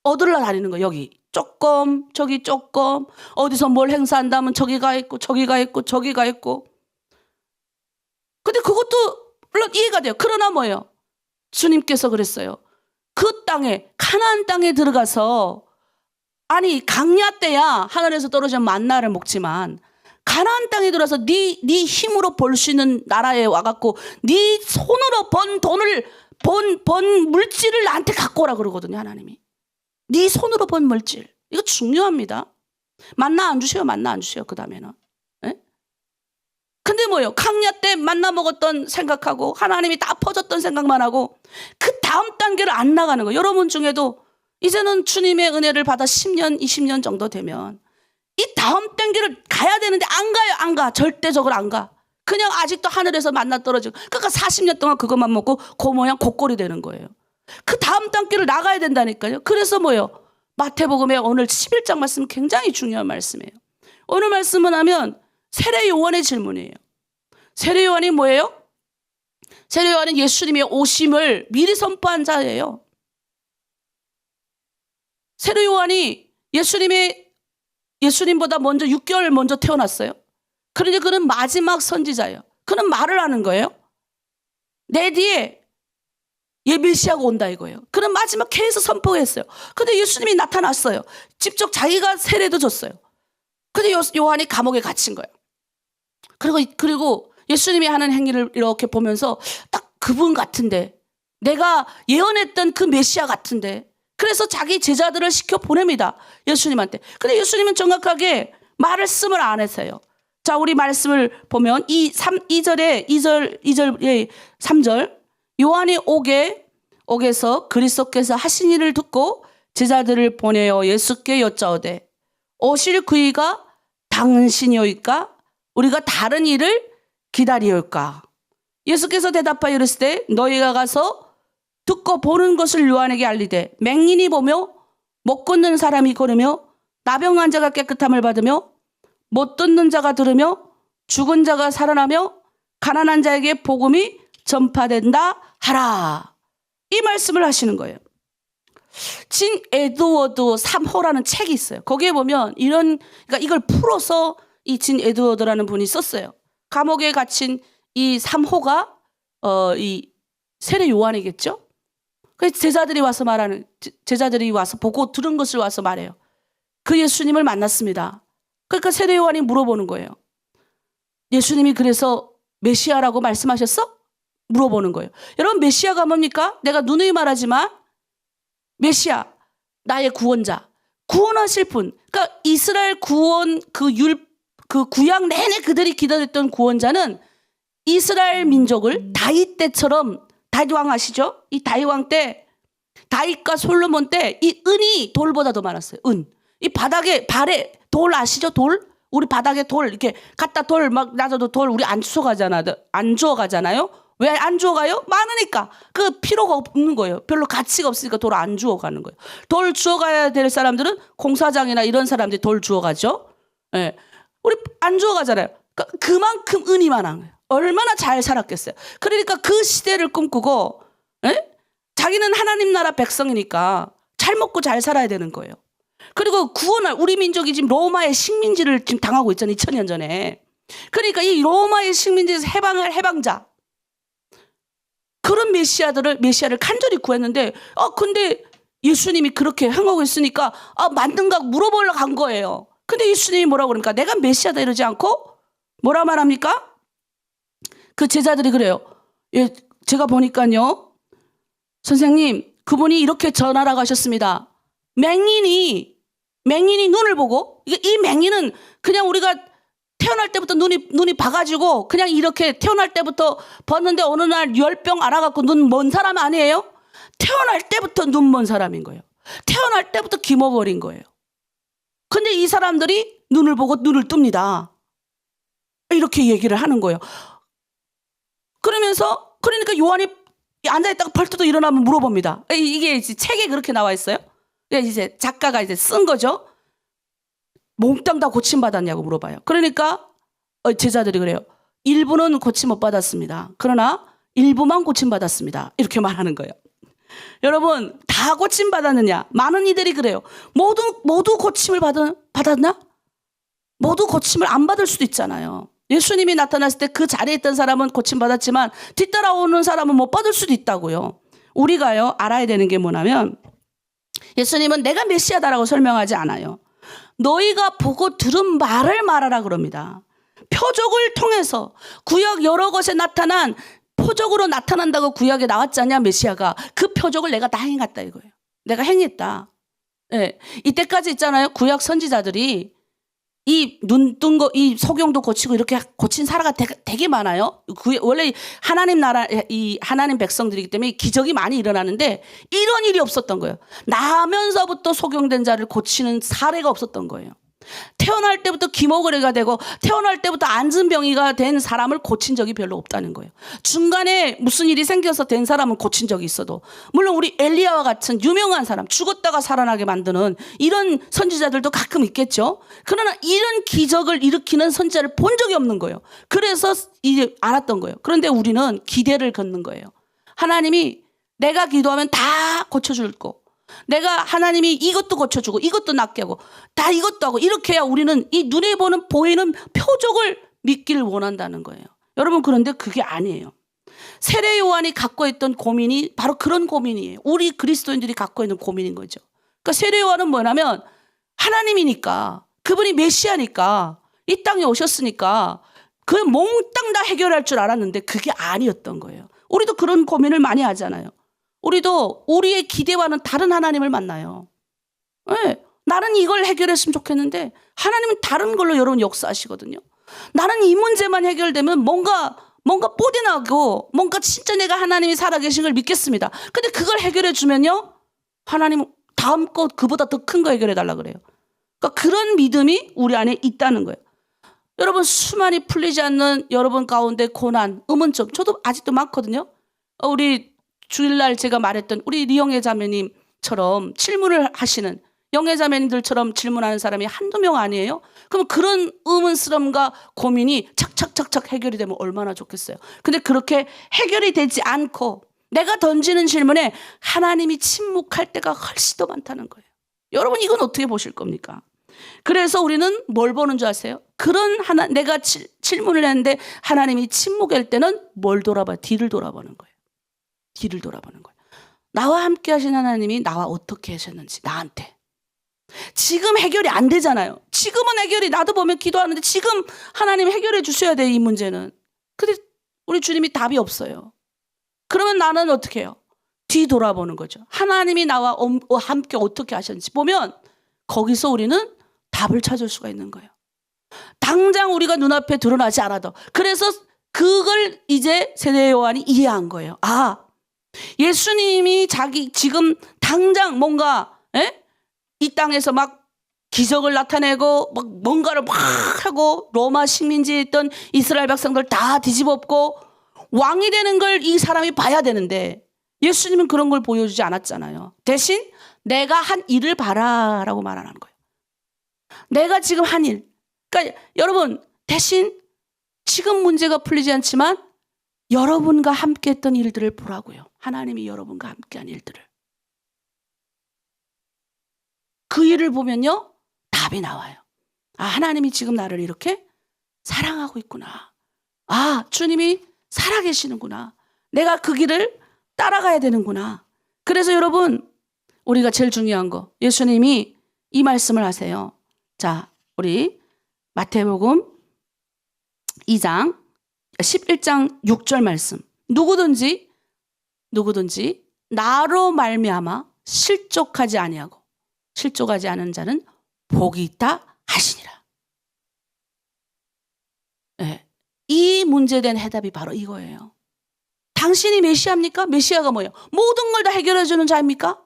얻으러 다니는 거예요. 여기 조금, 저기 조금, 어디서 뭘 행사한다면 저기가 있고 저기가 있고 저기가 있고. 근데 그것도 물론 이해가 돼요. 그러나 뭐예요? 주님께서 그랬어요. 그 땅에, 가나안 땅에 들어가서, 아니 강야 때야 하늘에서 떨어진 만나를 먹지만, 가나안 땅에 들어서 네 힘으로 벌 수 있는 나라에 와갖고 네 손으로 번 돈을 번 물질을 나한테 갖고 오라 그러거든요. 하나님이. 네 손으로 번 물질. 이거 중요합니다. 만나 안 주셔요. 만나 안 주셔요. 그 다음에는. 근데 뭐예요? 강야 때 만나 먹었던 생각하고 하나님이 다 퍼줬던 생각만 하고 그 다음 단계를 안 나가는 거예요. 여러분 중에도 이제는 주님의 은혜를 받아 10년, 20년 정도 되면 이 다음 단계를 가야 되는데 안 가요. 안 가. 절대적으로 안 가. 그냥 아직도 하늘에서 만나 떨어지고. 그러니까 40년 동안 그것만 먹고 그 모양 고꼴이 되는 거예요. 그 다음 단계를 나가야 된다니까요. 그래서 뭐예요? 마태복음의 오늘 11장 말씀 굉장히 중요한 말씀이에요. 오늘 말씀은 하면 세례 요한의 질문이에요. 세례 요한이 뭐예요? 세례 요한은 예수님의 오심을 미리 선포한 자예요. 세례 요한이 예수님보다 먼저 6개월 먼저 태어났어요. 그런데 그는 마지막 선지자예요. 그는 말을 하는 거예요. 내 뒤에 메시아가 온다 이거예요. 그는 마지막 계속 선포했어요. 근데 예수님이 나타났어요. 직접 자기가 세례도 줬어요. 근데 요한이 감옥에 갇힌 거예요. 그리고 예수님이 하는 행위를 이렇게 보면서 딱 그분 같은데, 내가 예언했던 그 메시아 같은데, 그래서 자기 제자들을 시켜 보냅니다. 예수님한테. 근데 예수님은 정확하게 말씀을 안 했어요. 자, 우리 말씀을 보면 2절에 3절 요한이 옥에서 그리스도께서 하신 일을 듣고 제자들을 보내어 예수께 여짜오되 오실 그이가 당신이오이까 우리가 다른 일을 기다리올까. 예수께서 대답하여 이르시되 너희가 가서 듣고 보는 것을 요한에게 알리되 맹인이 보며 못 걷는 사람이 걸으며 나병한 자가 깨끗함을 받으며 못 듣는 자가 들으며 죽은 자가 살아나며 가난한 자에게 복음이 전파된다 하라. 이 말씀을 하시는 거예요. 진 에드워드 3호라는 책이 있어요. 거기에 보면 그러니까 이걸 풀어서 이 진 에드워드라는 분이 썼어요. 감옥에 갇힌 이 3호가 이 세례 요한이겠죠. 그래서 제자들이 와서 보고 들은 것을 와서 말해요. 그 예수님을 만났습니다. 그러니까 세례 요한이 물어보는 거예요. 예수님이 그래서 메시아라고 말씀하셨어? 물어보는 거예요. 여러분, 메시아가 뭡니까? 내가 누누이 말하지만 메시아, 나의 구원자, 구원하실 분. 그러니까 이스라엘 구원 그 구약 내내 그들이 기다렸던 구원자는 이스라엘 민족을 다윗 때처럼, 다윗 왕 아시죠? 이 다윗 왕 때, 다윗과 솔로몬 때 이 은이 돌보다 더 많았어요. 은. 이 발에 돌 아시죠? 돌? 우리 바닥에 돌 이렇게 갖다 돌 막 놔둬도 돌 우리 안 주워 가잖아요. 왜 안 주워 가요? 많으니까. 그 필요가 없는 거예요. 별로 가치가 없으니까 돌 안 주워 가는 거예요. 돌 주워 가야 될 사람들은 공사장이나 이런 사람들이 돌 주워 가죠. 예. 우리 안 주워 가잖아요. 그러니까 그만큼 은이 많은 거예요. 얼마나 잘 살았겠어요. 그러니까 그 시대를 꿈꾸고, 예? 자기는 하나님 나라 백성이니까 잘 먹고 잘 살아야 되는 거예요. 그리고 구원을, 우리 민족이 지금 로마의 식민지를 지금 당하고 있잖아요. 2000년 전에. 그러니까 이 로마의 식민지에서 해방할 해방자, 그런 메시아를 간절히 구했는데, 근데 예수님이 그렇게 행하고 있으니까, 맞는가 물어보려고 간 거예요. 근데 예수님이 뭐라고 그러니까, 내가 메시아다 이러지 않고, 뭐라 말합니까? 그 제자들이 그래요. 예, 제가 보니까요, 선생님, 그분이 이렇게 전하라고 하셨습니다. 맹인이 눈을 보고, 이 맹인은 그냥 우리가 태어날 때부터 눈이 봐가지고 그냥 이렇게 태어날 때부터 봤는데 어느 날 열병 알아갖고 눈 먼 사람 아니에요? 태어날 때부터 눈 먼 사람인 거예요. 태어날 때부터 기머거린 거예요. 근데 이 사람들이 눈을 보고 눈을 뜹니다. 이렇게 얘기를 하는 거예요. 그러니까 요한이 앉아있다가 벌떡 일어나면 물어봅니다. 이게 이제 책에 그렇게 나와 있어요. 이제 작가가 이제 쓴 거죠. 몽땅 다 고침받았냐고 물어봐요. 그러니까 제자들이 그래요. 일부는 고침 못 받았습니다. 그러나 일부만 고침받았습니다. 이렇게 말하는 거예요. 여러분, 다 고침받았느냐? 많은 이들이 그래요. 모두 고침을 받았나? 모두 고침을 안 받을 수도 있잖아요. 예수님이 나타났을 때 그 자리에 있던 사람은 고침받았지만 뒤따라오는 사람은 못 받을 수도 있다고요. 우리가요, 알아야 되는 게 뭐냐면 예수님은 내가 메시아다라고 설명하지 않아요. 너희가 보고 들은 말을 말하라 그럽니다. 표적을 통해서 구약 여러 곳에 나타난 표적으로 나타난다고 구약에 나왔지 않냐 메시아가. 그 표적을 내가 다 행했다 이거예요. 내가 행했다. 예. 이때까지 있잖아요. 구약 선지자들이 이 눈 뜬 거, 이 소경도 고치고 이렇게 고친 사례가 되게 많아요. 원래 하나님 나라, 이 하나님 백성들이기 때문에 기적이 많이 일어나는데 이런 일이 없었던 거예요. 나면서부터 소경된 자를 고치는 사례가 없었던 거예요. 태어날 때부터 기모거리가 되고 태어날 때부터 안진병이가 된 사람을 고친 적이 별로 없다는 거예요. 중간에 무슨 일이 생겨서 된 사람은 고친 적이 있어도, 물론 우리 엘리야와 같은 유명한 사람, 죽었다가 살아나게 만드는 이런 선지자들도 가끔 있겠죠. 그러나 이런 기적을 일으키는 선지자를 본 적이 없는 거예요. 그래서 이제 알았던 거예요. 그런데 우리는 기대를 걷는 거예요. 하나님이 내가 기도하면 다 고쳐줄 거, 내가 하나님이 이것도 고쳐주고 이것도 낫게 하고 다 이것도 하고 이렇게 해야 우리는 이 눈에 보이는 표적을 믿기를 원한다는 거예요. 여러분, 그런데 그게 아니에요. 세례 요한이 갖고 있던 고민이 바로 그런 고민이에요. 우리 그리스도인들이 갖고 있는 고민인 거죠. 그러니까 세례 요한은 뭐냐면 하나님이니까, 그분이 메시아니까, 이 땅에 오셨으니까 그 몽땅 다 해결할 줄 알았는데 그게 아니었던 거예요. 우리도 그런 고민을 많이 하잖아요. 우리도 우리의 기대와는 다른 하나님을 만나요. 네, 나는 이걸 해결했으면 좋겠는데 하나님은 다른 걸로 여러분 역사하시거든요. 나는 이 문제만 해결되면 뭔가 뽀대나고 뭔가 진짜 내가 하나님이 살아계신 걸 믿겠습니다. 근데 그걸 해결해 주면요, 하나님은 다음 거 그보다 더 큰 거 해결해 달라 그래요. 그러니까 그런 믿음이 우리 안에 있다는 거예요. 여러분, 수많이 풀리지 않는 여러분 가운데 고난, 의문점, 저도 아직도 많거든요. 우리 주일날 제가 말했던 우리 리영애 자매님처럼 질문을 하시는, 영애 자매님들처럼 질문하는 사람이 한두 명 아니에요? 그럼 그런 의문스러움과 고민이 착착착착 해결이 되면 얼마나 좋겠어요. 근데 그렇게 해결이 되지 않고 내가 던지는 질문에 하나님이 침묵할 때가 훨씬 더 많다는 거예요. 여러분, 이건 어떻게 보실 겁니까? 그래서 우리는 뭘 보는 줄 아세요? 내가 질문을 했는데 하나님이 침묵할 때는 뭘 돌아봐요? 뒤를 돌아보는 거예요. 뒤를 돌아보는 거예요. 나와 함께 하신 하나님이 나와 어떻게 하셨는지, 나한테. 지금 해결이 안 되잖아요. 지금은 해결이, 나도 보면 기도하는데 지금 하나님 해결해 주셔야 돼, 이 문제는. 근데 우리 주님이 답이 없어요. 그러면 나는 어떻게 해요? 뒤 돌아보는 거죠. 하나님이 나와 함께 어떻게 하셨는지 보면 거기서 우리는 답을 찾을 수가 있는 거예요. 당장 우리가 눈앞에 드러나지 않아도. 그래서 그걸 이제 세례 요한이 이해한 거예요. 아, 예수님이 지금 당장 뭔가 이 땅에서 막 기적을 나타내고 막 뭔가를 막 하고 로마 식민지에 있던 이스라엘 백성들 다 뒤집어엎고 왕이 되는 걸 이 사람이 봐야 되는데 예수님은 그런 걸 보여주지 않았잖아요. 대신 내가 한 일을 봐라라고 말하는 거예요. 내가 지금 한 일. 그러니까 여러분, 대신 지금 문제가 풀리지 않지만 여러분과 함께 했던 일들을 보라고요. 하나님이 여러분과 함께한 일들을. 그 일을 보면요, 답이 나와요. 아, 하나님이 지금 나를 이렇게 사랑하고 있구나. 아, 주님이 살아계시는구나. 내가 그 길을 따라가야 되는구나. 그래서 여러분, 우리가 제일 중요한 거, 예수님이 이 말씀을 하세요. 자, 우리 마태복음 2장 11장 6절 말씀. 누구든지 나로 말미암아 실족하지 아니하고 실족하지 않은 자는 복이 있다 하시니라. 네. 이 문제에 대한 해답이 바로 이거예요. 당신이 메시아입니까? 메시아가 뭐예요? 모든 걸 다 해결해 주는 자입니까?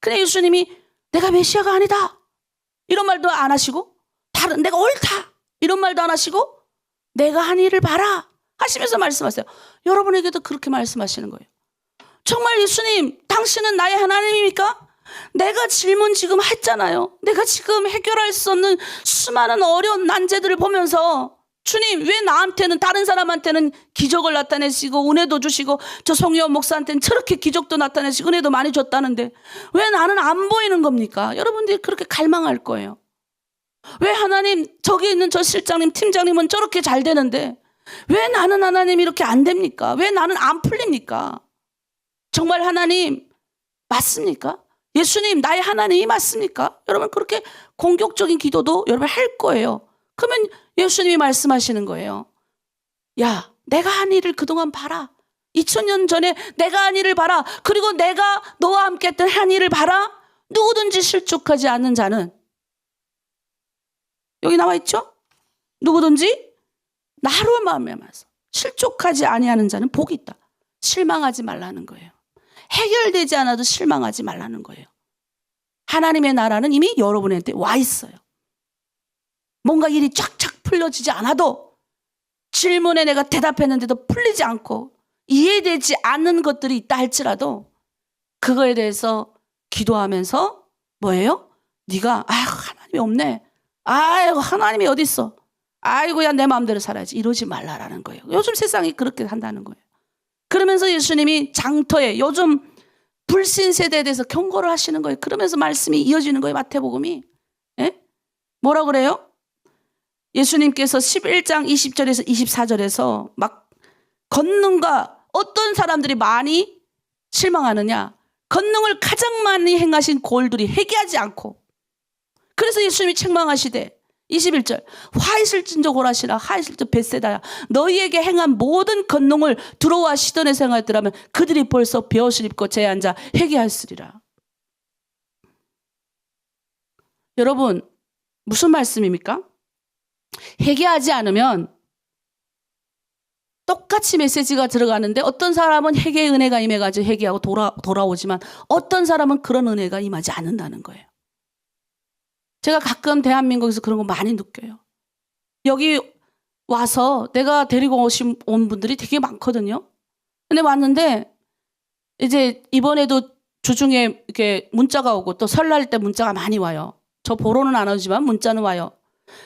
근데 예수님이 내가 메시아가 아니다 이런 말도 안 하시고, 내가 옳다 이런 말도 안 하시고, 내가 한 일을 봐라 하시면서 말씀하세요. 여러분에게도 그렇게 말씀하시는 거예요. 정말 예수님, 당신은 나의 하나님입니까? 내가 질문 지금 했잖아요. 내가 지금 해결할 수 없는 수많은 어려운 난제들을 보면서 주님, 왜 나한테는, 다른 사람한테는 기적을 나타내시고 은혜도 주시고 저 송혜원 목사한테는 저렇게 기적도 나타내시고 은혜도 많이 줬다는데 왜 나는 안 보이는 겁니까? 여러분들이 그렇게 갈망할 거예요. 왜 하나님, 저기 있는 저 실장님, 팀장님은 저렇게 잘 되는데 왜 나는 하나님 이렇게 안 됩니까? 왜 나는 안 풀립니까? 정말 하나님 맞습니까? 예수님 나의 하나님이 맞습니까? 여러분 그렇게 공격적인 기도도 여러분 할 거예요. 그러면 예수님이 말씀하시는 거예요. 야, 내가 한 일을 그동안 봐라. 2000년 전에 내가 한 일을 봐라. 그리고 내가 너와 함께 했던 한 일을 봐라. 누구든지 실족하지 않는 자는, 여기 나와 있죠? 누구든지 나로 말미암아서 실족하지 아니하는 자는 복이 있다. 실망하지 말라는 거예요. 해결되지 않아도 실망하지 말라는 거예요. 하나님의 나라는 이미 여러분한테 와 있어요. 뭔가 일이 쫙쫙 풀려지지 않아도, 질문에 내가 대답했는데도 풀리지 않고 이해되지 않는 것들이 있다 할지라도 그거에 대해서 기도하면서 뭐예요? 네가 아이고 하나님이 없네. 아이고 하나님이 어디 있어? 아이고야 내 마음대로 살아야지. 이러지 말라라는 거예요. 요즘 세상이 그렇게 한다는 거예요. 그러면서 예수님이 장터에 요즘 불신 세대에 대해서 경고를 하시는 거예요. 그러면서 말씀이 이어지는 거예요. 마태복음이. 예? 뭐라 그래요? 예수님께서 11장 20절에서 24절에서 막 권능과 어떤 사람들이 많이 실망하느냐. 권능을 가장 많이 행하신 골들이 회개하지 않고. 그래서 예수님이 책망하시되 21절 화 있을진저 고라시라 하 있을진저 벳세다야 너희에게 행한 모든 권능을 두로와 시돈에서 행하였더라면 그들이 벌써 베옷을 입고 제에 앉아 회개하였으리라. 여러분 무슨 말씀입니까? 회개하지 않으면 똑같이 메시지가 들어가는데 어떤 사람은 회개의 은혜가 임해가지고 회개하고 돌아오지만 어떤 사람은 그런 은혜가 임하지 않는다는 거예요. 제가 가끔 대한민국에서 그런 거 많이 느껴요. 여기 와서 내가 데리고 온 분들이 되게 많거든요. 근데 왔는데 이제 이번에도 주중에 이렇게 문자가 오고 또 설날 때 문자가 많이 와요. 저 보러는 안 오지만 문자는 와요.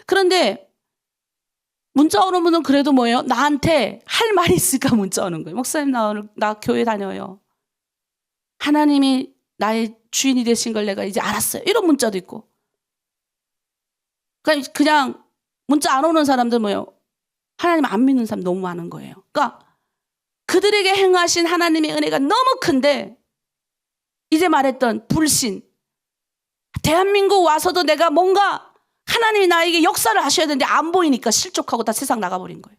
그런데 문자 오는 분은 그래도 뭐예요? 나한테 할 말이 있으니까 문자 오는 거예요. 목사님 나 교회 다녀요. 하나님이 나의 주인이 되신 걸 내가 이제 알았어요. 이런 문자도 있고. 그냥 문자 안 오는 사람들 뭐예요? 하나님 안 믿는 사람 너무 많은 거예요. 그러니까 그들에게 행하신 하나님의 은혜가 너무 큰데 이제 말했던 불신. 대한민국 와서도 내가 뭔가 하나님이 나에게 역사를 하셔야 되는데 안 보이니까 실족하고 다 세상 나가버린 거예요.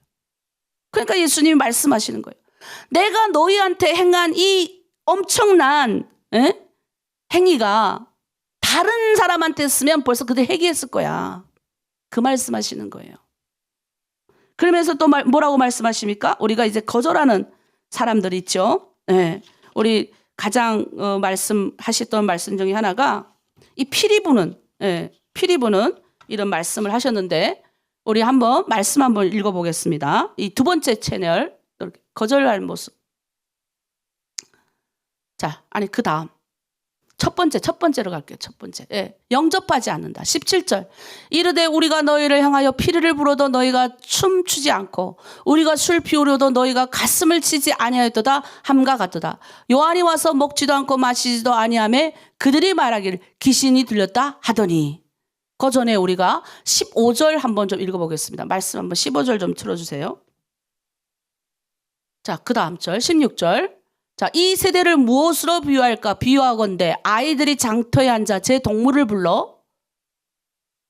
그러니까 예수님이 말씀하시는 거예요. 내가 너희한테 행한 이 엄청난 행위가 다른 사람한테 했으면 벌써 그들 회개했을 거야. 그 말씀하시는 거예요. 그러면서 또 뭐라고 말씀하십니까? 우리가 이제 거절하는 사람들 있죠. 네. 우리 가장 말씀하셨던 말씀 중에 하나가 이 피리부는 이런 말씀을 하셨는데 우리 한번 말씀 한번 읽어보겠습니다. 이 두 번째 채널 거절할 모습. 자, 아니 그 다음 첫 번째로 갈게요. 첫 번째. 예. 영접하지 않는다. 17절. 이르되 우리가 너희를 향하여 피리를 불어도 너희가 춤추지 않고 우리가 술 피우려도 너희가 가슴을 치지 아니하였도다 함과 같도다. 요한이 와서 먹지도 않고 마시지도 아니하며 그들이 말하기를 귀신이 들렸다 하더니. 그 전에 우리가 15절 한번 좀 읽어보겠습니다. 말씀 한번 15절 좀 틀어주세요. 자, 그 다음 절 16절. 자, 이 세대를 무엇으로 비유할까? 비유하건대 아이들이 장터에 앉아 제 동물을 불러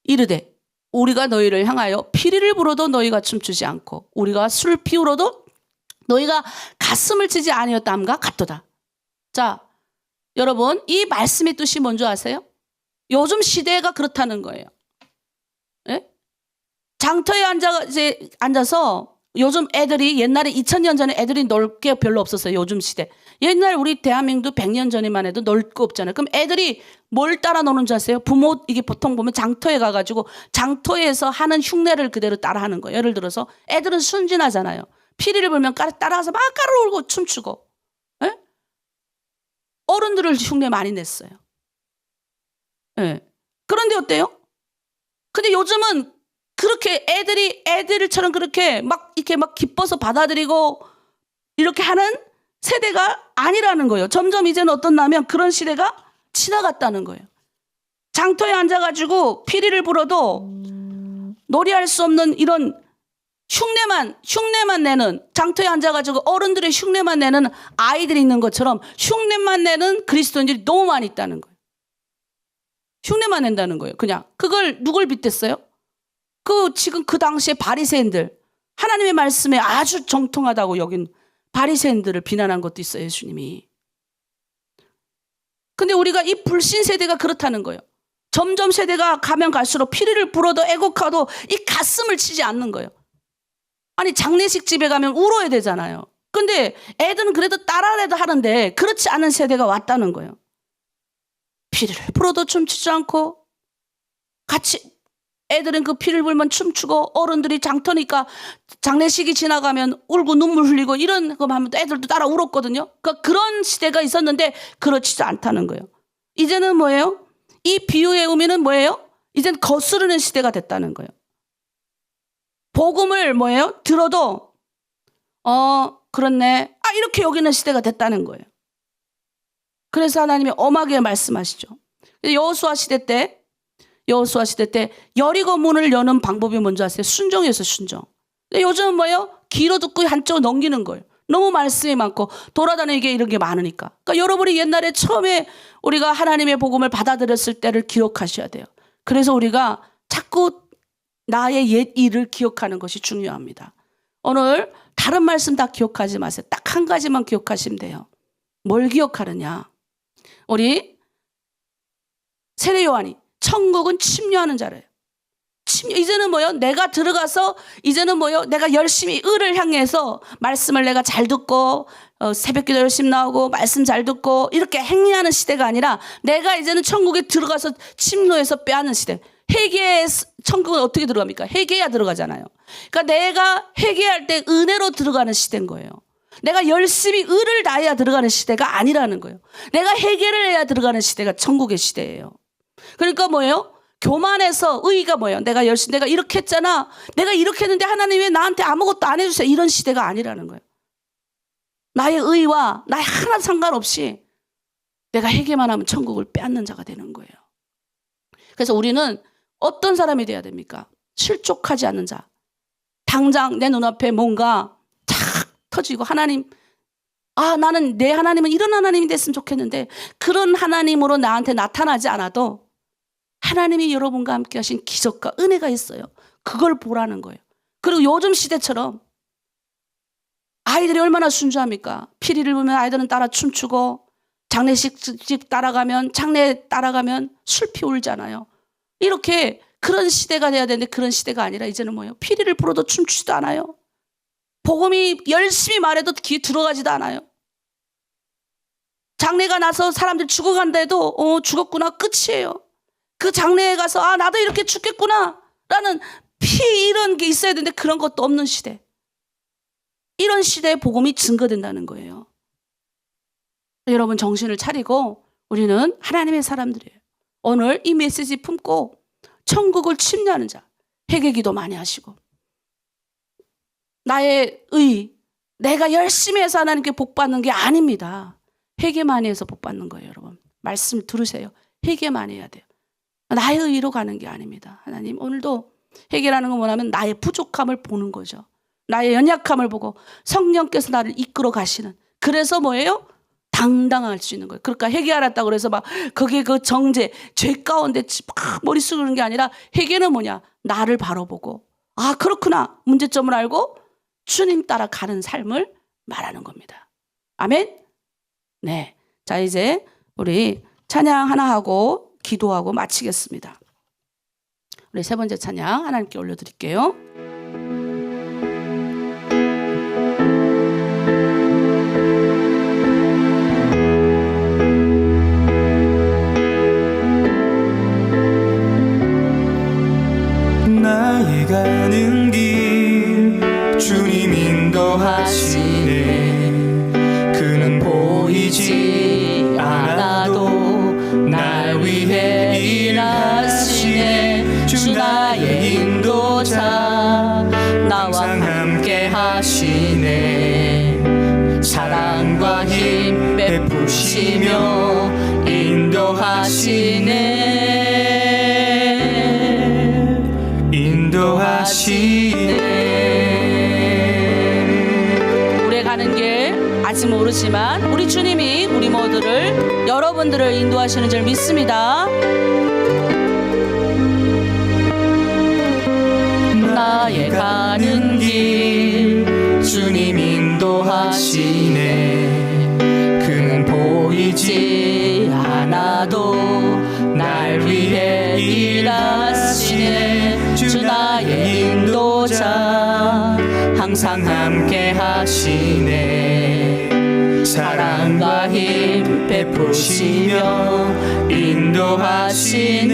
이르되 우리가 너희를 향하여 피리를 불어도 너희가 춤추지 않고 우리가 술 피우러도 너희가 가슴을 치지 아니었다 함과 같도다. 자, 여러분 이 말씀의 뜻이 뭔지 아세요? 요즘 시대가 그렇다는 거예요. 예? 장터에 앉아서 요즘 애들이 옛날에 2000년 전에 애들이 놀 게 별로 없었어요. 요즘 시대. 옛날 우리 대한민국도 100년 전에만 해도 놀 거 없잖아요. 그럼 애들이 뭘 따라 노는 줄 아세요? 부모 이게 보통 보면 장터에 가가지고 장터에서 하는 흉내를 그대로 따라 하는 거예요. 예를 들어서 애들은 순진하잖아요. 피리를 불면 따라가서 막 깔아올고 춤추고. 예? 어른들을 흉내 많이 냈어요. 예. 그런데 어때요? 근데 요즘은 그렇게 애들처럼 그렇게 막 이렇게 막 기뻐서 받아들이고 이렇게 하는 세대가 아니라는 거예요. 점점 이제는 어떻냐면 그런 시대가 지나갔다는 거예요. 장터에 앉아가지고 피리를 불어도 놀이할 수 없는 이런 흉내만 내는, 장터에 앉아가지고 어른들의 흉내만 내는 아이들이 있는 것처럼 흉내만 내는 그리스도인들이 너무 많이 있다는 거예요. 흉내만 낸다는 거예요. 그냥 그걸 누굴 빗댔어요? 지금 그 당시에 바리새인들, 하나님의 말씀에 아주 정통하다고 여긴 바리새인들을 비난한 것도 있어요, 예수님이. 근데 우리가 이 불신 세대가 그렇다는 거예요. 점점 세대가 가면 갈수록 피리를 불어도 애곡하도 이 가슴을 치지 않는 거예요. 아니, 장례식 집에 가면 울어야 되잖아요. 근데 애들은 그래도 따라라도 하는데 그렇지 않은 세대가 왔다는 거예요. 피리를 불어도 춤추지 않고, 같이 애들은 그 피를 불면 춤추고, 어른들이 장터니까 장례식이 지나가면 울고 눈물 흘리고 이런 거 하면 애들도 따라 울었거든요. 그러니까 그런 시대가 있었는데 그렇지도 않다는 거예요. 이제는 뭐예요? 이 비유의 의미는 뭐예요? 이제는 거스르는 시대가 됐다는 거예요. 복음을 뭐예요? 들어도 그렇네, 이렇게 여기는 시대가 됐다는 거예요. 그래서 하나님이 엄하게 말씀하시죠. 여호수아 시대 때 여리고 문을 여는 방법이 뭔지 아세요? 순종이었어요, 순종. 근데 요즘은 뭐예요? 귀로 듣고 한쪽으로 넘기는 거예요. 너무 말씀이 많고 돌아다니게 이런 게 많으니까. 그러니까 여러분이 옛날에 처음에 우리가 하나님의 복음을 받아들였을 때를 기억하셔야 돼요. 그래서 우리가 자꾸 나의 옛 일을 기억하는 것이 중요합니다. 오늘 다른 말씀 다 기억하지 마세요. 딱 한 가지만 기억하시면 돼요. 뭘 기억하느냐? 우리 세례 요한이 천국은 침뇨하는 자래요. 이제는 뭐요? 내가 들어가서 이제는 뭐요? 내가 열심히 의를 향해서 말씀을 내가 잘 듣고 새벽기도 열심히 나오고 말씀 잘 듣고 이렇게 행위하는 시대가 아니라 내가 이제는 천국에 들어가서 침노해서 빼앗는 시대. 천국은 어떻게 들어갑니까? 회개해야 들어가잖아요. 그러니까 내가 회개할 때 은혜로 들어가는 시대인 거예요. 내가 열심히 의를 다해야 들어가는 시대가 아니라는 거예요. 내가 회개를 해야 들어가는 시대가 천국의 시대예요. 그러니까 뭐예요? 교만해서 의가 뭐예요? 내가 이렇게 했잖아. 내가 이렇게 했는데 하나님 왜 나한테 아무것도 안 해주세요? 이런 시대가 아니라는 거예요. 나의 의와 나의 하나 상관없이 내가 회개만 하면 천국을 빼앗는 자가 되는 거예요. 그래서 우리는 어떤 사람이 돼야 됩니까? 실족하지 않는 자. 당장 내 눈앞에 뭔가 탁 터지고 하나님, 나는 내 하나님은 이런 하나님이 됐으면 좋겠는데 그런 하나님으로 나한테 나타나지 않아도 하나님이 여러분과 함께 하신 기적과 은혜가 있어요. 그걸 보라는 거예요. 그리고 요즘 시대처럼 아이들이 얼마나 순수합니까? 피리를 불면 아이들은 따라 춤추고 장례식 따라가면 장례 따라가면 술피 울잖아요. 이렇게 그런 시대가 돼야 되는데 그런 시대가 아니라 이제는 뭐예요? 피리를 불어도 춤추지도 않아요. 복음이 열심히 말해도 귀에 들어가지도 않아요. 장례가 나서 사람들 죽어간다 해도 죽었구나 끝이에요. 그 장례에 가서 나도 이렇게 죽겠구나 라는 이런 게 있어야 되는데 그런 것도 없는 시대. 이런 시대에 복음이 증거된다는 거예요. 여러분 정신을 차리고 우리는 하나님의 사람들이에요. 오늘 이 메시지 품고 천국을 침략하는 자, 회개기도 많이 하시고 나의 내가 열심히 해서 하나님께 복 받는 게 아닙니다. 회개 많이 해서 복 받는 거예요. 여러분 말씀 들으세요. 회개 많이 해야 돼요. 나의 의로 가는 게 아닙니다. 하나님 오늘도 회개라는 건 뭐냐면 나의 부족함을 보는 거죠. 나의 연약함을 보고 성령께서 나를 이끌어 가시는, 그래서 뭐예요? 당당할 수 있는 거예요. 그러니까 회개하랬다고 그래서 막 거기에 그 정죄, 죄 가운데 막 머릿속에 그런 게 아니라 회개는 뭐냐? 나를 바라보고 그렇구나. 문제점을 알고 주님 따라 가는 삶을 말하는 겁니다. 아멘? 네. 자, 이제 우리 찬양 하나 하고 기도하고 마치겠습니다. 우리 세 번째 찬양 하나님께 올려드릴게요. 나의 가는 길 주님 인도하시네. 그는 보이지 않아도 날 위해 일하시네. 주 나의 인도자 베푸시며 인도하시네. 우리의 가는 길 아직 모르지만 우리 주님이 우리 모두를 여러분들을 인도하시는 줄 믿습니다. 나의 가는 길 주님 인도하시네. 그는 보이지 않아도 날 위해 일하시네. 주 나의 인도자 항상 함께 하시네. 사랑과 힘 베푸시며 인도하시네.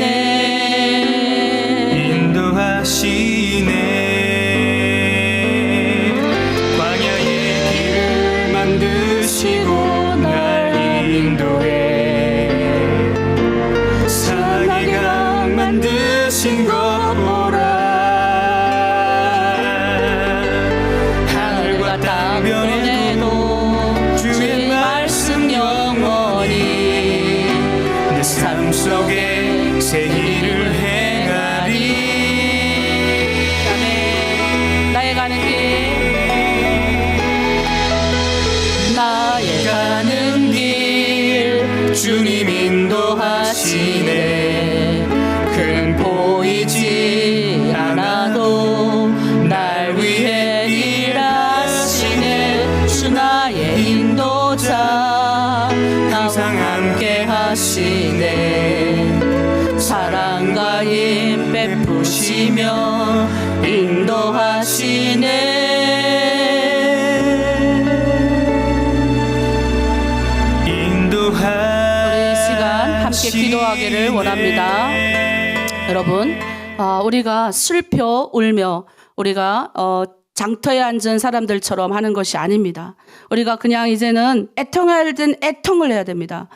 인도하시네. 광야의 길을 만드시고 날 인도해. 사랑의 강 만드신 것 보라. 하늘과 땅 변해도 주의 말씀 영원히 내 삶 속에 새 일을 행하리. 나의 가는 길 나의 가는 길 주님 인도하시네. 그는 보이지 않아도 날 위해 일하시네. 주 나의 인도자 항상 함께 하시네. 사랑과 힘 베푸시며 인도하시네. 우리 이 시간 함께 기도하기를 원합니다. 여러분, 우리가 슬퍼 울며 우리가 장터에 앉은 사람들처럼 하는 것이 아닙니다. 우리가 그냥 이제는 애통할 땐 애통을 해야 됩니다.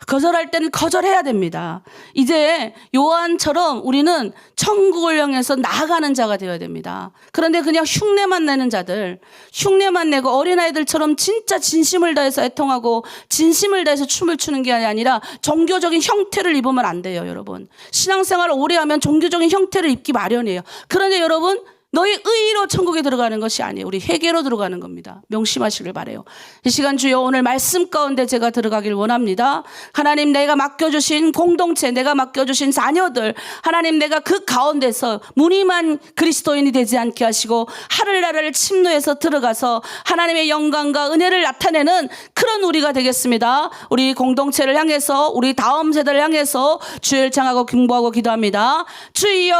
거절할 때는 거절해야 됩니다. 이제 요한처럼 우리는 천국을 향해서 나아가는 자가 되어야 됩니다. 그런데 그냥 흉내만 내는 자들, 흉내만 내고 어린아이들처럼 진짜 진심을 다해서 애통하고 진심을 다해서 춤을 추는 게 아니라 종교적인 형태를 입으면 안 돼요, 여러분. 신앙생활을 오래 하면 종교적인 형태를 입기 마련이에요. 그런데 여러분, 너희 의로 천국에 들어가는 것이 아니에요. 우리 회개로 들어가는 겁니다. 명심하시길 바라요. 이 시간 주여 오늘 말씀 가운데 제가 들어가길 원합니다. 하나님, 내가 맡겨주신 공동체, 내가 맡겨주신 자녀들, 하나님, 내가 그 가운데서 무늬만 그리스도인이 되지 않게 하시고 하늘나라를 침노해서 들어가서 하나님의 영광과 은혜를 나타내는 그런 우리가 되겠습니다. 우리 공동체를 향해서, 우리 다음 세대를 향해서 주를 청하고 경배하고 기도합니다. 주여,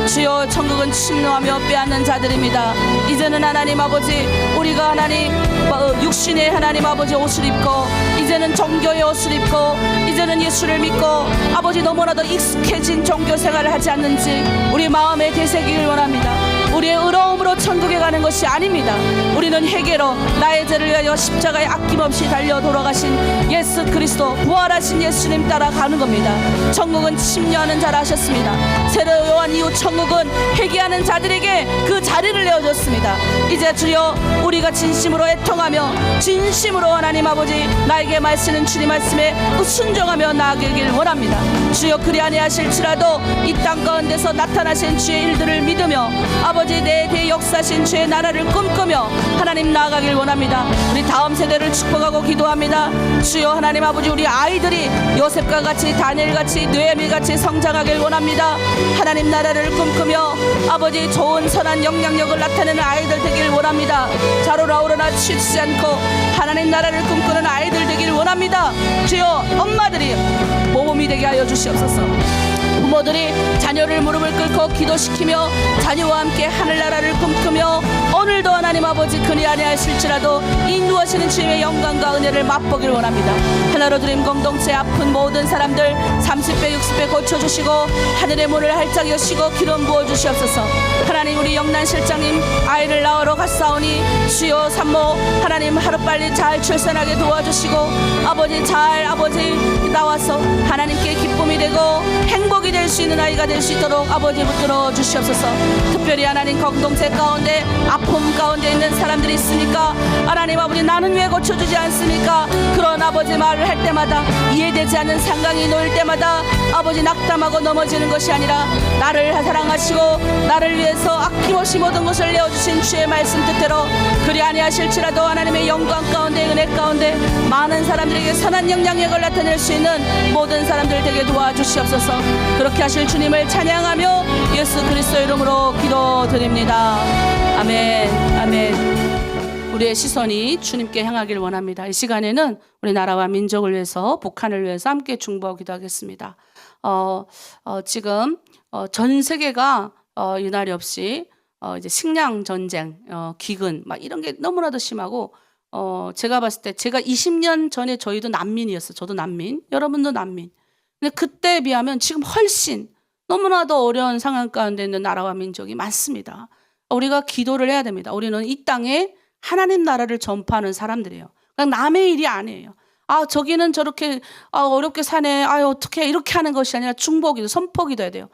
주여, 천국은 침노하며 빼앗는 자들입니다. 이제는 하나님 아버지, 우리가 하나님 육신의 하나님 아버지 옷을 입고, 이제는 종교의 옷을 입고, 이제는 예수를 믿고 아버지 너무나도 익숙해진 종교 생활을 하지 않는지 우리 마음에 되새기길 원합니다. 우리의 의로움으로 천국에 가는 것이 아닙니다. 우리는 회개로 나의 죄를 위하여 십자가에 아낌없이 달려 돌아가신 예수 그리스도, 부활하신 예수님 따라가는 겁니다. 천국은 침노하는 자라 하셨습니다. 세례 요한 이후 천국은 회개하는 자들에게 그 자리를 내어줬습니다. 이제 주여, 우리가 진심으로 애통하며 진심으로 하나님 아버지 나에게 말씀은 주님 말씀에 순종하며 나아가길 원합니다. 주여, 그리 아니하실지라도 이 땅 가운데서 나타나신 주의 일들을 믿으며 아버지 내 대에 역사하신 주의 나라를 꿈꾸며 하나님 나아가길 원합니다. 우리 다음 세대를 축복하고 기도합니다. 주여 하나님 아버지, 우리 아이들이 요셉과 같이 다니엘같이 느헤미같이 성장하길 원합니다. 하나님 나라를 꿈꾸며 아버지 좋은 선한 영향력을 나타내는 아이들 되길 원합니다. 자로라 오르나 취치 않고 하나님 나라를 꿈꾸는 아이들 되길 원합니다. 주여, 엄마들이 모범이 되게 하여 주시옵소서. 부모들이 자녀를 무릎을 꿇고 기도시키며 자녀와 함께 하늘나라를 꿈꾸며 오늘도 하나님 아버지 그리 아니하실지라도 인도하시는 주님의 영광과 은혜를 맛보길 원합니다. 하나로 드림 공동체 아픈 모든 사람들 30배 60배 고쳐주시고 하늘의 문을 활짝 여시고 기름 부어주시옵소서. 하나님, 우리 영란 실장님 아이를 낳으러 갔사오니 주여 산모 하나님 하루빨리 잘 출산하게 도와주시고 아버지 잘 아버지 나와서 하나님께 기쁨이 되고 행복이 될 수 있는 아이가 될 수 있도록 아버지 붙들어 주시옵소서. 특별히 하나님 공동체 가운데 아픔 가운데 있는 사람들이 있으니까 하나님 아버지 나는 왜 고쳐주지 않습니까? 그런 아버지 말을 할 때마다 이해되지 않는 상황이 놓일 때마다 아버지 낙담하고 넘어지는 것이 아니라 나를 사랑하시고 나를 위해서 아낌없이 모든 것을 내어주신 주의 말씀 뜻대로 그리 아니하실지라도 하나님의 영광 가운데 은혜 가운데 많은 사람들에게 선한 영향력을 나타낼 수 있는 모든 사람들 되게 도와주시옵소서. 그렇게 하실 주님을 찬양하며 예수 그리스도 이름으로 기도드립니다. 아멘. 아멘. 우리의 시선이 주님께 향하길 원합니다. 이 시간에는 우리나라와 민족을 위해서 북한을 위해서 함께 중보하고 기도하겠습니다. 지금 전 세계가 유난히 없이 이제 식량 전쟁, 기근 막 이런 게 너무나도 심하고 제가 봤을 때 제가 20년 전에 저희도 난민이었어요. 저도 난민, 여러분도 난민. 근데 그때에 비하면 지금 훨씬 너무나도 어려운 상황 가운데 있는 나라와 민족이 많습니다. 우리가 기도를 해야 됩니다. 우리는 이 땅에 하나님 나라를 전파하는 사람들이에요. 그냥 남의 일이 아니에요. 아 저기는 저렇게 어렵게 사네. 아유 어떻게 이렇게 하는 것이 아니라 중보기도 선포기도 해야 돼요.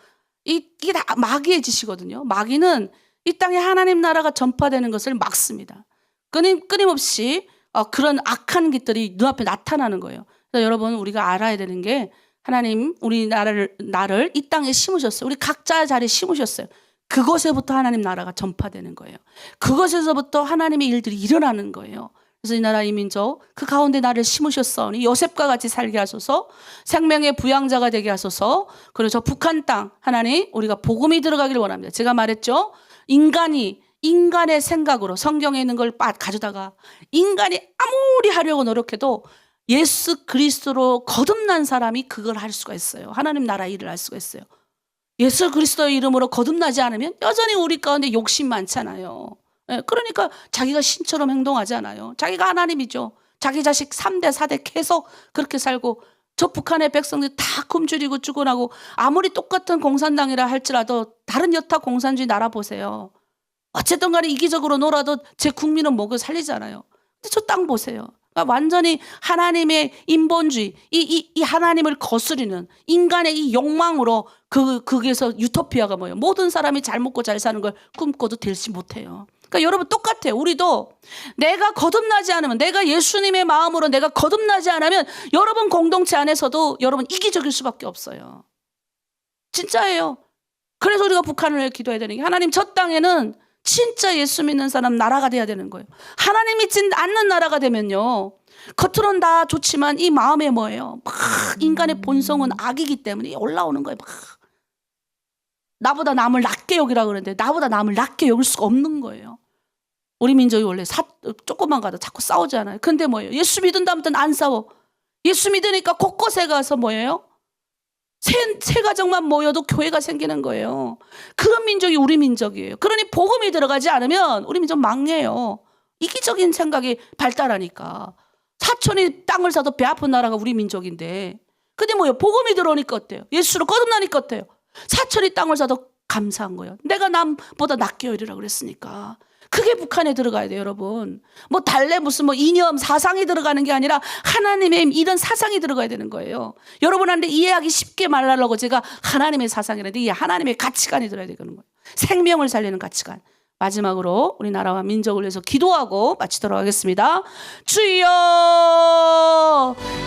이게 다 마귀의 짓이거든요. 마귀는 이 땅에 하나님 나라가 전파되는 것을 막습니다. 끊임없이 그런 악한 것들이 눈앞에 나타나는 거예요. 그래서 여러분 우리가 알아야 되는 게 하나님 우리 나를 이 땅에 심으셨어요. 우리 각자의 자리에 심으셨어요. 그곳에부터 하나님 나라가 전파되는 거예요. 그곳에서부터 하나님의 일들이 일어나는 거예요. 그래서 이 나라 이 민족 그 가운데 나를 심으셨사오니 요셉과 같이 살게 하소서. 생명의 부양자가 되게 하소서. 그리고 저 북한 땅 하나님 우리가 복음이 들어가기를 원합니다. 제가 말했죠. 인간의 생각으로 성경에 있는 걸 가져다가 인간이 아무리 하려고 노력해도 예수 그리스도로 거듭난 사람이 그걸 할 수가 있어요. 하나님 나라 일을 할 수가 있어요. 예수 그리스도의 이름으로 거듭나지 않으면 여전히 우리 가운데 욕심 많잖아요. 그러니까 자기가 신처럼 행동하지 않아요. 자기가 하나님이죠. 자기 자식 3대 4대 계속 그렇게 살고 저 북한의 백성들이 다 굶주리고 죽어나고 아무리 똑같은 공산당이라 할지라도 다른 여타 공산주의 나라 보세요. 어쨌든 간에 이기적으로 놀아도 제 국민은 먹여 살리잖아요. 근데 저 땅 보세요. 그러니까 완전히 하나님의 인본주의, 이 하나님을 거스르는 인간의 이 욕망으로 거기에서 유토피아가 뭐예요? 모든 사람이 잘 먹고 잘 사는 걸 꿈꿔도 되지 못해요. 그러니까 여러분 똑같아요. 우리도 내가 거듭나지 않으면 내가 예수님의 마음으로 내가 거듭나지 않으면 여러분 공동체 안에서도 여러분 이기적일 수밖에 없어요. 진짜예요. 그래서 우리가 북한을 위해 기도해야 되는 게 하나님 저 땅에는 진짜 예수 믿는 사람 나라가 돼야 되는 거예요. 하나님 믿지 않는 나라가 되면요. 겉으로는 다 좋지만 이 마음에 뭐예요? 막 인간의 본성은 악이기 때문에 올라오는 거예요. 막 나보다 남을 낮게 여기라 그러는데 나보다 남을 낮게 여길 수가 없는 거예요. 우리 민족이 원래 조금만 가도 자꾸 싸우잖아요. 근데 뭐예요? 예수 믿은 다음부터는 안 싸워. 예수 믿으니까 곳곳에 가서 뭐예요? 새 가정만 모여도 교회가 생기는 거예요. 그런 민족이 우리 민족이에요. 그러니 복음이 들어가지 않으면 우리 민족 망해요. 이기적인 생각이 발달하니까. 사촌이 땅을 사도 배 아픈 나라가 우리 민족인데. 근데 뭐예요? 복음이 들어오니까 어때요? 예수로 거듭나니까 어때요? 사촌이 땅을 사도 감사한 거예요. 내가 남보다 낫게 여리라 그랬으니까. 그게 북한에 들어가야 돼요, 여러분. 뭐 달래 무슨 뭐 이념 사상이 들어가는 게 아니라 하나님의 이런 사상이 들어가야 되는 거예요. 여러분한테 이해하기 쉽게 말하려고 제가 하나님의 사상이라는데 이 하나님의 가치관이 들어야 되는 거예요. 생명을 살리는 가치관. 마지막으로 우리나라와 민족을 위해서 기도하고 마치도록 하겠습니다. 주여,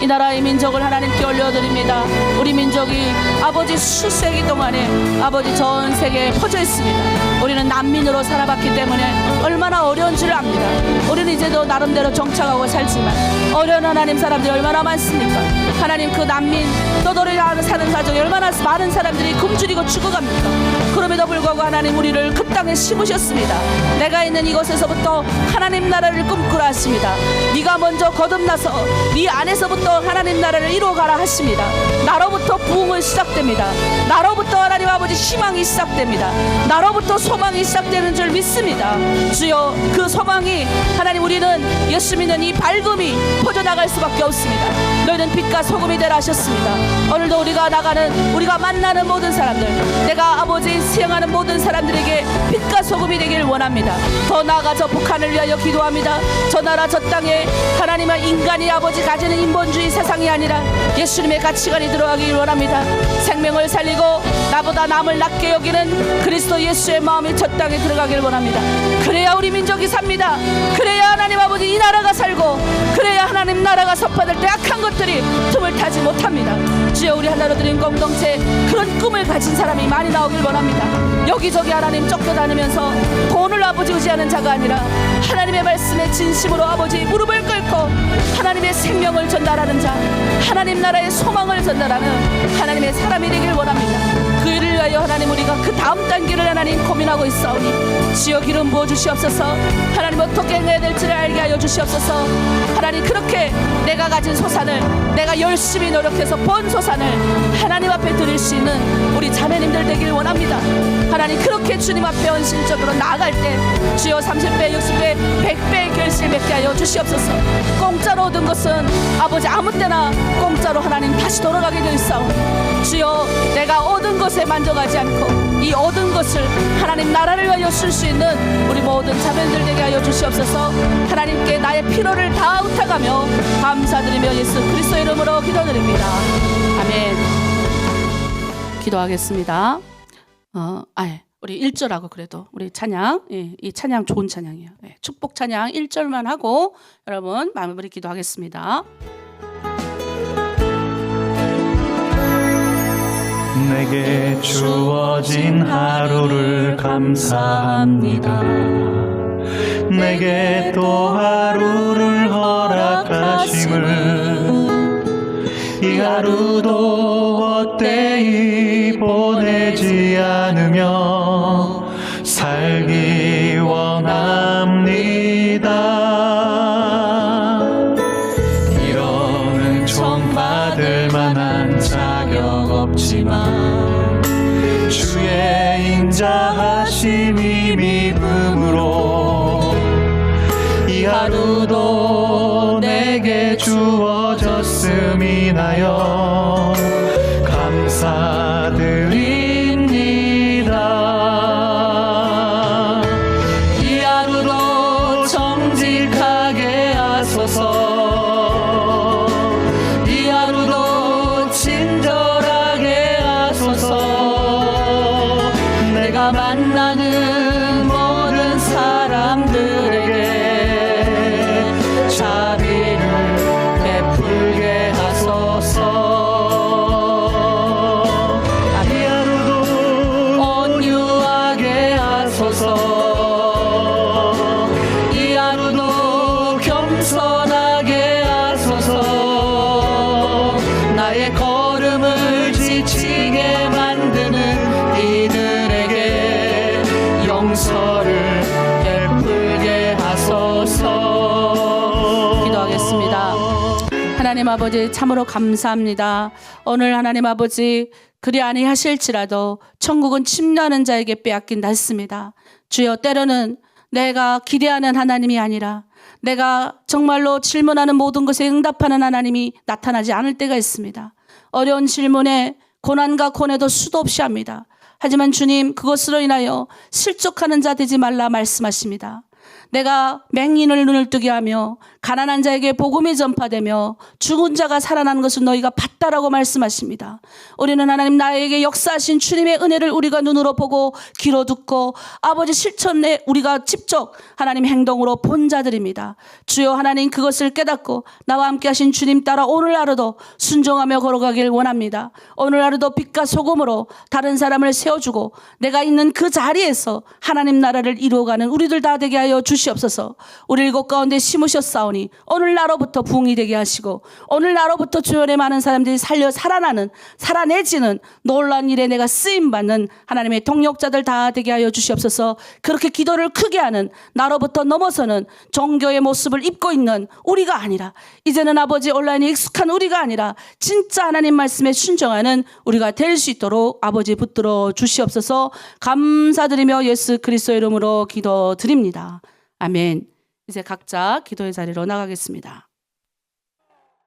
이 나라의 민족을 하나님께 올려드립니다. 우리 민족이 아버지 수세기 동안에 아버지 전 세계에 퍼져 있습니다. 우리는 난민으로 살아봤기 때문에 얼마나 어려운 줄 압니다. 우리는 이제도 나름대로 정착하고 살지만 어려운 하나님 사람들이 얼마나 많습니까? 하나님 그 난민 떠돌이라 사는 가정에 얼마나 많은 사람들이 굶주리고 죽어갑니까? 그럼에도 불구하고 하나님 우리를 그 땅에 심으셨습니다. 내가 있는 이곳에서부터 하나님 나라를 꿈꾸라 하십니다. 네가 먼저 거듭나서 네 안에서부터 하나님 나라를 이루어가라 하십니다. 나로부터 부흥은 시작됩니다. 나로부터 하나님 아버지 희망이 시작됩니다. 나로부터 소망이 시작되는 줄 믿습니다. 주여, 그 소망이 하나님 우리는 예수 믿는 이 밝음이 퍼져나갈 수밖에 없습니다. 너희는 빛과 소금이 되라 하셨습니다. 오늘도 우리가 만나는 모든 사람들, 내가 아버지 수행하는 모든 사람들에게 빛과 소금이 되길 원합니다. 더 나아가서 북한을 위하여 기도합니다. 저 나라 저 땅에 하나님의 인간이 아버지 가지는 인본주의 세상이 아니라 예수님의 가치관이 들어가길 원합니다. 생명을 살리고 나보다 남을 낮게 여기는 그리스도 예수의 마음이 저 땅에 들어가길 원합니다. 그래야 우리 민족이 삽니다. 그래야 하나님 아버지 이 나라가 살고, 그래야 하나님 나라가 선포될 때 악한 것들이 틈을 타지 못합니다. 주여, 우리 하나로 드린 공동체 그런 꿈을 가진 사람이 많이 나오길 원합니다. 여기저기 하나님 쫓겨다니면서 돈을 아버지 의지하는 자가 아니라 하나님의 말씀에 진심으로 아버지 무릎을 꿇고 하나님의 생명을 전달하는 자, 하나님 나라의 소망을 전달하는 하나님의 사람이 되길 원합니다. 그 일을 위하여 하나님 우리가 그 다음 단계를 하나님 고민하고 있사오니 주여 기름 부어 주시옵소서. 하나님 어떻게 해야 될지를 알게 하여 주시옵소서. 하나님 그렇게 내가 가진 소산을, 내가 열심히 노력해서 번 소산을 하나님 앞에 드릴 수 있는 우리 자매님들 되길 원합니다. 하나님 그렇게 주님 앞에 헌신적으로 나아갈 때 주여 30배, 60배, 100배의 결실 맺게 하여 주시옵소서. 공짜로 얻은 것은 아버지 아무 때나 공짜로 하나님 다시 돌아가게 되어 있사오니 주여, 내가 얻은 것에 만족하지 않고 이 얻은 것을 하나님 나라를 위하여 쓸 수 있는 우리 모든 자매들 되게 하여 주시옵소서. 하나님께 나의 필요를 다 의탁하며 감사드리며 예수 그리스도 이름으로 기도드립니다. 아멘. 기도하겠습니다. 우리 1절하고 그래도 우리 찬양, 이 찬양 좋은 찬양이에요. 축복 찬양 1절만 하고 여러분 마무리 기도하겠습니다. 내게 주어진 하루를 감사합니다. 내게 또 하루를 허락하심을, 이 하루도 헛되이 보내지 않으며 살기 원합니다. 이런 총 받을 만한 자격 없지만 주의 인자하심이 믿음으로 이 하루도 내게 주어졌음이나여 감사드립니다. 이 하루도 정직하게 하소서. 이 하루도 친절하게 하소서. 내가 만나는 모든 사람들에게 자비를 베풀게 하소서. 이 하루도 온유하게 하소서. 이 하루도 겸손하게 하소서. 나의 걸음을 지치게 만드는 이들에게 용서를 베풀게 하소서. 기도하겠습니다. 하나님 아버지 참으로 감사합니다. 오늘 하나님 아버지 그리 아니하실지라도 천국은 침노하는 자에게 빼앗긴다 했습니다. 주여, 때로는 내가 기대하는 하나님이 아니라 내가 정말로 질문하는 모든 것에 응답하는 하나님이 나타나지 않을 때가 있습니다. 어려운 질문에 고난과 고뇌도 수도 없이 합니다. 하지만 주님, 그것으로 인하여 실족하는 자 되지 말라 말씀하십니다. 내가 맹인을 눈을 뜨게 하며 가난한 자에게 복음이 전파되며 죽은 자가 살아나는 것을 너희가 봤다라고 말씀하십니다. 우리는 하나님 나에게 역사하신 주님의 은혜를 우리가 눈으로 보고 귀로 듣고 아버지 실천에 우리가 직접 하나님 행동으로 본 자들입니다. 주여, 하나님 그것을 깨닫고 나와 함께 하신 주님 따라 오늘 하루도 순종하며 걸어가길 원합니다. 오늘 하루도 빛과 소금으로 다른 사람을 세워주고 내가 있는 그 자리에서 하나님 나라를 이루어가는 우리들 다 되게 하여 주시옵소서. 우리 일곱 가운데 심으셨사오니 오늘 나로부터 부흥이 되게 하시고 오늘 나로부터 주변에 많은 사람들이 살아내지는 놀라운 일에 내가 쓰임받는 하나님의 동력자들 다 되게 하여 주시옵소서. 그렇게 기도를 크게 하는 나로부터 넘어서는 종교의 모습을 입고 있는 우리가 아니라 이제는 아버지 온라인에 익숙한 우리가 아니라 진짜 하나님 말씀에 순종하는 우리가 될 수 있도록 아버지 붙들어 주시옵소서. 감사드리며 예수 그리스도 이름으로 기도드립니다. 아멘. 이제 각자 기도의 자리로 나가겠습니다.